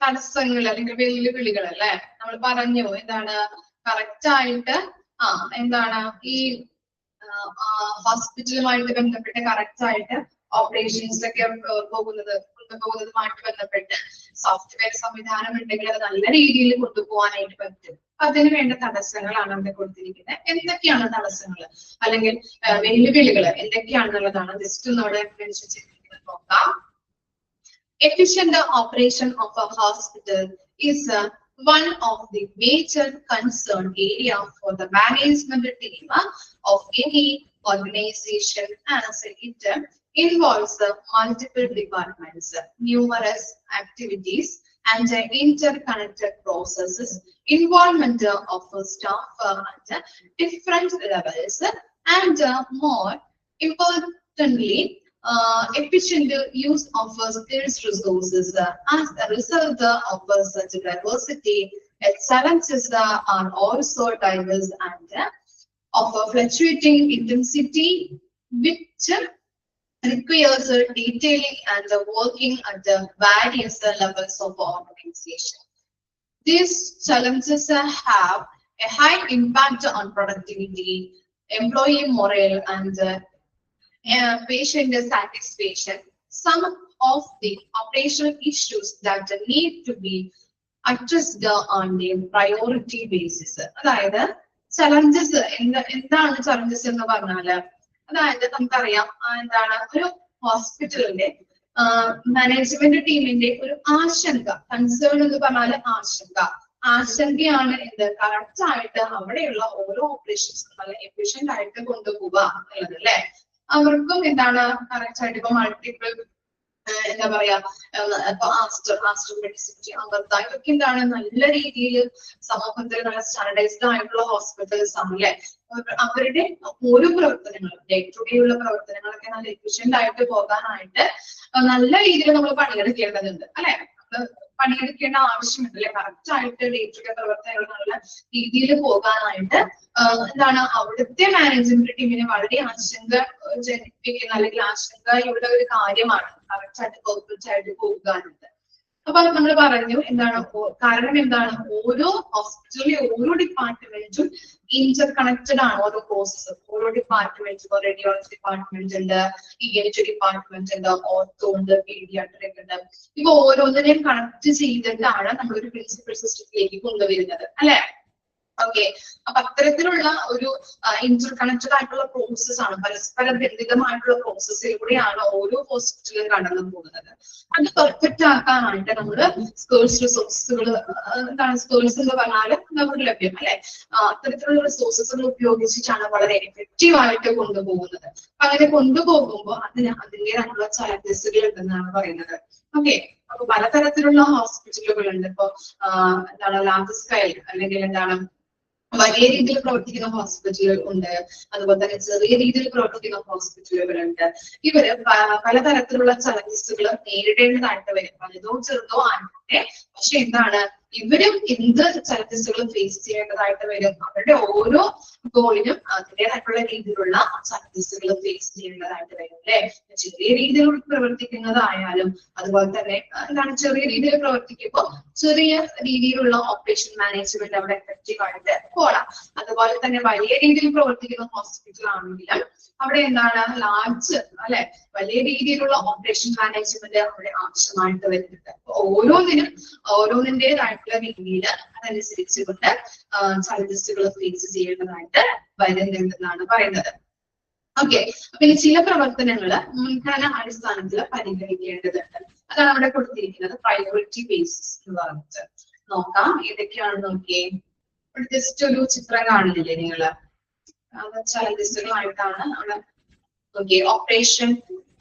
തടസ്സങ്ങൾ അല്ലെങ്കിൽ വെല്ലുവിളികൾ അല്ലെ. നമ്മൾ പറഞ്ഞു എന്താണ് കറക്റ്റ് ആയിട്ട് എന്താണ് ഈ ഹോസ്പിറ്റലുമായിട്ട് ബന്ധപ്പെട്ട് കറക്റ്റ് ആയിട്ട് ഓപ്പറേഷൻസ് ഒക്കെ കൊണ്ടുപോകുന്നതുമായിട്ട് ബന്ധപ്പെട്ട് സോഫ്റ്റ്വെയർ സംവിധാനം ഉണ്ടെങ്കിൽ അത് നല്ല രീതിയിൽ കൊണ്ടുപോകാനായിട്ട് പറ്റും. അതിന് വേണ്ട തടസ്സങ്ങളാണ് അവിടെ കൊടുത്തിരിക്കുന്നത്. എന്തൊക്കെയാണ് തടസ്സങ്ങൾ അല്ലെങ്കിൽ വെല്ലുവിളികൾ എന്തൊക്കെയാണെന്നുള്ളതാണ് ജസ്റ്റ് ഒന്ന് അവിടെ മെൻഷൻ നോക്കാം. Efficient operation of a hospital is one of the major concern area for the management team of any organization, as it involves multiple departments, numerous activities, and interconnected processes, involvement of staff at different levels, and more importantly, efficient use of scarce resources. As a result of such diversity, its challenges are also diverse and of a fluctuating intensity, which requires detailing and working at the various levels of organization. These challenges have a high impact on productivity, employee morale, and patient satisfaction. Some of the operational issues that need to be addressed on a priority basis. അതായത് challenges എന്താണ് challenges എന്ന് പറഞ്ഞാല്, അതായത് നമുക്കറിയാം എന്താണ് ഒരു ഹോസ്പിറ്റലിന്റെ management ടീമിന്റെ ഒരു ആശങ്ക, കൺസേൺ എന്ന് പറഞ്ഞാല് ആശങ്കയാണ് എന്ത് കറക്റ്റ് ആയിട്ട് അവിടെയുള്ള ഓരോ ഓപ്പറേഷൻസും നല്ല എഫിഷ്യന്റ് ആയിട്ട് കൊണ്ടുപോവുക എന്നുള്ളത് അല്ലെ. അവർക്കും എന്താണ് കറക്റ്റ് ആയിട്ട് ഇപ്പൊ മൾട്ടിപ്പിൾ എന്താ പറയാ ഇപ്പൊ ആസ്റ്റർ മെഡിസിറ്റി അമൃത ഇതൊക്കെ എന്താണ് നല്ല രീതിയിൽ സമൂഹത്തിൽ നല്ല സ്റ്റാൻഡേർഡൈസ്ഡ് ആയിട്ടുള്ള ഹോസ്പിറ്റൽസ് ആണ് അല്ലെ. അവരുടെ ഓരോ പ്രവർത്തനങ്ങളും ഡേ ടു ഡേ ഉള്ള പ്രവർത്തനങ്ങളൊക്കെ നല്ല എഫിഷ്യന്റ് ആയിട്ട് പോകാനായിട്ട് നല്ല രീതിയിൽ നമ്മൾ പണിയെടുക്കേണ്ടതുണ്ട് അല്ലെ. പണിയെടുക്കേണ്ട ആവശ്യമുണ്ട് അല്ലെ. കറക്റ്റ് ആയിട്ട് ഡേ ടു ഡേ പ്രവർത്തനങ്ങൾ നല്ല രീതിയിൽ പോകാനായിട്ട് എന്താണ് അവിടുത്തെ മാനേജ്മെന്റ് ടീമിനെ വളരെ ആശങ്ക ജനിപ്പിക്കുന്ന അല്ലെങ്കിൽ ആശങ്കയുള്ള ഒരു കാര്യമാണ് കറക്റ്റ് ആയിട്ട് പെർഫെക്റ്റ് ആയിട്ട് പോകുക എന്നത്. അപ്പൊ നമ്മൾ പറഞ്ഞു എന്താണ് കാരണം എന്താണ് ഓരോ ഹോസ്പിറ്റലിലെ ഓരോ ഡിപ്പാർട്ട്മെന്റും ഇന്റർ കണക്റ്റഡ് ആണ്. ഓരോ പ്രോസസ്സും ഓരോ ഡിപ്പാർട്ട്മെന്റും റേഡിയോളജി ഡിപ്പാർട്ട്മെന്റ് ഉണ്ട്, ENT ഡിപ്പാർട്ട്മെന്റ് ഉണ്ട്, ഓർത്തോ ഉണ്ട്, പീഡിയാട്രിക് ഉണ്ട്. ഇപ്പൊ ഓരോന്നിനെയും കണക്ട് ചെയ്തിട്ടാണ് നമ്മളൊരു പ്രിൻസിപ്പൽ സിസ്റ്റത്തിലേക്ക് കൊണ്ടുവരുന്നത് അല്ലെ. ഓക്കെ, അപ്പൊ അത്തരത്തിലുള്ള ഒരു ഇന്റർ കണക്റ്റഡ് ആയിട്ടുള്ള പ്രോസസ് ആണ്, പരസ്പര ബന്ധിതമായിട്ടുള്ള പ്രോസസ്സിലൂടെയാണ് ഓരോ ഹോസ്പിറ്റലും കടന്നു പോകുന്നത്. അത് പെർഫെക്റ്റ് ആക്കാനായിട്ട് നമ്മള് സ്കേഴ്സ് റിസോഴ്സുകൾ എന്താണ് സ്കേഴ്സ് എന്ന് പറഞ്ഞാൽ നമുക്ക് ലഭ്യം അല്ലെ. അത്തരത്തിലുള്ള റിസോഴ്സുകൾ ഉപയോഗിച്ചിട്ടാണ് വളരെ എഫക്റ്റീവ് ആയിട്ട് കൊണ്ടുപോകുന്നത്. അങ്ങനെ കൊണ്ടുപോകുമ്പോൾ അതിൻ്റെതായിട്ടുള്ള ചാലഞ്ചസുകൾ ഉണ്ടെന്നാണ് പറയുന്നത്. ഓക്കെ, അപ്പൊ പലതരത്തിലുള്ള ഹോസ്പിറ്റലുകൾ ഉണ്ട്. ഇപ്പൊ എന്താണ് ലാർജ് സ്കെയിൽ അല്ലെങ്കിൽ എന്താണ് വലിയ രീതിയിൽ പ്രവർത്തിക്കുന്ന ഹോസ്പിറ്റലുകൾ ഉണ്ട്, അതുപോലെ തന്നെ ചെറിയ രീതിയിൽ പ്രവർത്തിക്കുന്ന ഹോസ്പിറ്റലുകൾ ഉണ്ട്. ഇവര് പലതരത്തിലുള്ള ചലഞ്ചസുകൾ നേരിടേണ്ടതായിട്ട് വരും, വലുതോ ചെറുതോ ആകട്ടെ. പക്ഷെ എന്താണ് ഇവരും എന്ത് ചലഞ്ചസുകളും ഫേസ് ചെയ്യേണ്ടതായിട്ട് വരും. അവരുടെ ഓരോ ഗോളിനും അതിൻ്റെതായിട്ടുള്ള രീതിയിലുള്ള ചലഞ്ചസുകൾ ഫേസ് ചെയ്യേണ്ടതായിട്ട് വരും അല്ലെ. ചെറിയ രീതിയിൽ പ്രവർത്തിക്കുന്നതായാലും അതുപോലെ തന്നെ എന്താണ് ചെറിയ രീതിയിൽ പ്രവർത്തിക്കുമ്പോൾ ചെറിയ രീതിയിലുള്ള ഓപ്പറേഷൻ മാനേജ്മെന്റ് അവിടെ എഫക്റ്റീവ് ആയിട്ട് പോകാം. അതുപോലെ തന്നെ വലിയ രീതിയിൽ പ്രവർത്തിക്കുന്ന ഹോസ്പിറ്റൽ ആണെങ്കിലും അവിടെ എന്താണ് ലാർജ് അല്ലെ വലിയ രീതിയിലുള്ള ഓപ്പറേഷൻ മാനേജ്മെന്റ് അവിടെ ആവശ്യമായിട്ട് വരുന്നുണ്ട്. ഓരോന്നിന്റേതായിട്ടുള്ള രീതിയിൽ അതനുസരിച്ചുകൊണ്ട് ചലഞ്ചസുകൾ ഫേസ് ചെയ്യേണ്ടതായിട്ട് വരുന്നുണ്ടെന്നാണ് പറയുന്നത്. ഓക്കെ, അപ്പൊ ഇനി ചില പ്രവർത്തനങ്ങൾ മുൻഗണന അടിസ്ഥാനത്തിൽ പരിഗണിക്കേണ്ടതുണ്ട്. അതാണ് അവിടെ കൊടുത്തിരിക്കുന്നത് പ്രയോറിറ്റി ബേസിസ് എന്ന് പറഞ്ഞിട്ട്. നോക്കാം ഏതൊക്കെയാണെന്ന് നോക്കിയേ. ജസ്റ്റ് ഒരു ചിത്രം കാണില്ലേ നിങ്ങള്, ചലഞ്ചസുകളായിട്ടാണ് അവിടെ നോക്കിയേ.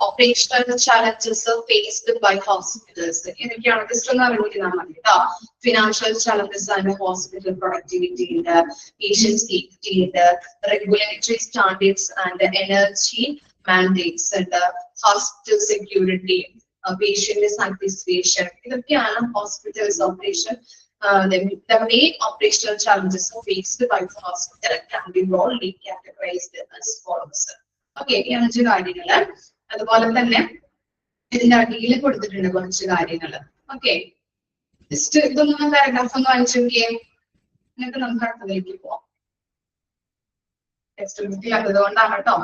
operational challenges faced by hospitals. ഏതൊക്കെയാണ് ജസ്റ്റ് ഒന്ന് അറിഞ്ഞിരുന്നാൽ മതി കേട്ടോ. Financial challenges and hospital productivity ഉണ്ട്, patient safety ഉണ്ട്, regulatory standards and energy mandates ഉണ്ട്, hospital security, patient satisfaction. ഇതൊക്കെയാണ് hospitals operation. The main operational challenges faced by the hospital can be broadly categorized as follows. Okay, ഈ 5 കാര്യങ്ങള്. അതുപോലെ തന്നെ ഇതിന്റെ അടിയിൽ കൊടുത്തിട്ടുണ്ട് കുറച്ച് കാര്യങ്ങള്. ഓക്കെ, ജസ്റ്റ് ഇതൊന്നും പാരഗ്രാഫ് ഒന്ന് വായിച്ചു നോക്കിയേ, എന്നിട്ട് നമുക്ക് അടുത്തതിലേക്ക് പോവാം. ടെക്സ്റ്റ് ബുക്കിൽ അതുകൊണ്ടാണ് കേട്ടോ.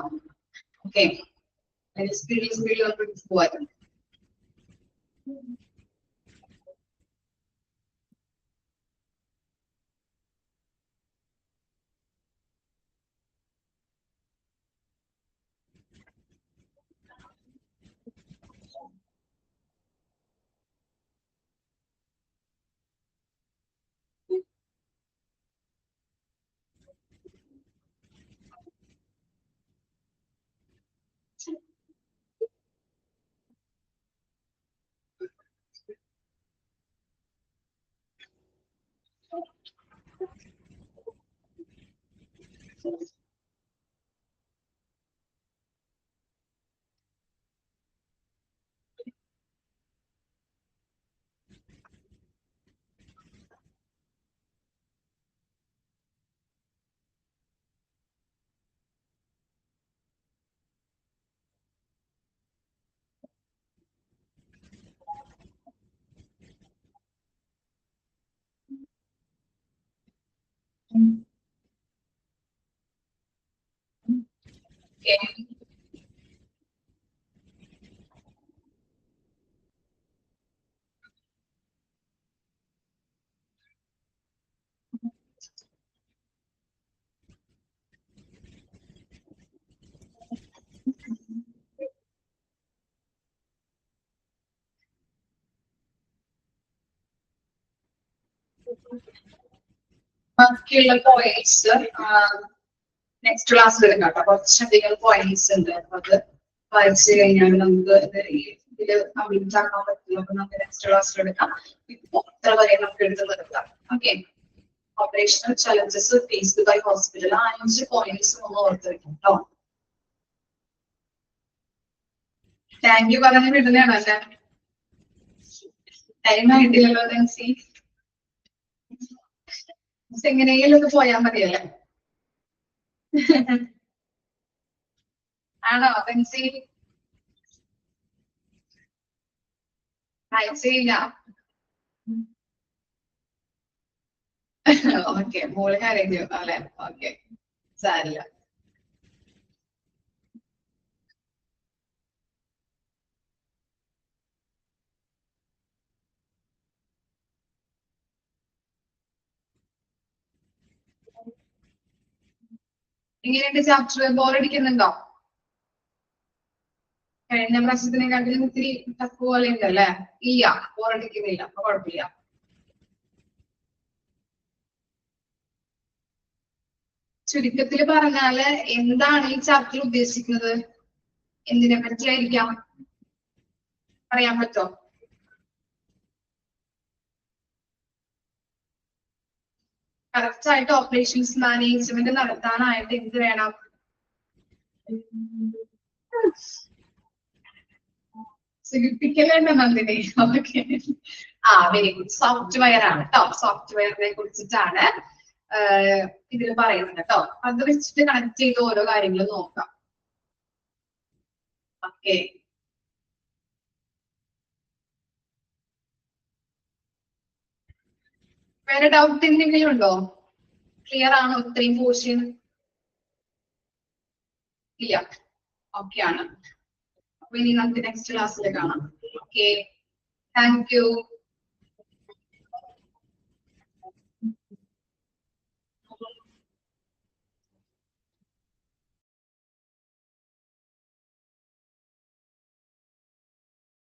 ഓക്കെ, സ്പീഡിൽ പോവായിരുന്നു. ബാക്കിയുള്ള പോയിന്റ്സ് നെക്സ്റ്റ് ക്ലാസ്സിൽ എടുക്കാം കേട്ടോ. കുറച്ചധികം പോയിന്റ്സ് ഉണ്ട്, അത് വായിച്ചു കഴിഞ്ഞാൽ നമുക്ക് ഇതില് കംപ്ലീറ്റ് ആക്കാൻ പറ്റില്ല. അപ്പൊ നമുക്ക് നെക്സ്റ്റ് ക്ലാസ്സിൽ എടുക്കാം. ഇപ്പൊ ഇത്ര വരെ നമുക്ക് എടുത്ത് നിർത്താം. Okay, operational challenges faced by hospital 5 points ഒന്ന് ഓർത്ത് വെക്കും കേട്ടോ. താങ്ക് യു പറഞ്ഞ് വിടുന്നതാണ് അല്ലേ? ടൈം ആയിട്ടില്ലല്ലോ. എങ്ങനെയെങ്കിലും ഒന്ന് പോയാൽ മതിയല്ലേ? ആണോ ബെൻസി? അയച്ചില്ല. ഓക്കെ, മോള് കരഞ്ഞു അല്ലെ? ഓക്കെ, സാരില്ല. എങ്ങനെയുണ്ട് ചാപ്റ്റർ? ബോറടിക്കുന്നുണ്ടോ? കഴിഞ്ഞ പ്രാവശ്യത്തിനെക്കാട്ടിലും ഇത്തിരി ടഫ് പോലെ ഉണ്ട് അല്ലെ? ഇല്ല, ബോറടിക്കുന്നില്ല, അപ്പൊ കുഴപ്പമില്ല. ചുരുക്കത്തിൽ പറഞ്ഞാല് എന്താണ് ഈ ചാപ്റ്റർ ഉദ്ദേശിക്കുന്നത്? എന്തിനെ പറ്റിയായിരിക്കാം? പറയാൻ പറ്റോ? കറക്റ്റ് ആയിട്ട് ഓപ്പറേഷൻസ് മാനേജ്മെന്റ് നടത്താനായിട്ട് എന്ത് വേണം? സൂചിപ്പിക്കലേണ്ട Nandini. Okay, very good. Software ആണ് കേട്ടോ. സോഫ്റ്റ്വെയറിനെ കുറിച്ചിട്ടാണ് ഇതിൽ പറയുന്നത് കേട്ടോ. അത് വെച്ചിട്ട് കണക്ട് ചെയ്ത് ഓരോ കാര്യങ്ങളും നോക്കാം. ഓക്കെ, വേറെ ഡൗട്ട് എന്തെങ്കിലും ഉണ്ടോ? ക്ലിയർ ആണോ ഇത്രയും പോർഷൻ? ഇല്ല, ഓക്കെ ആണ്. അപ്പൊ ഇനി നമുക്ക് നെക്സ്റ്റ് ക്ലാസ്സിൽ കാണാം. Okay, thank you.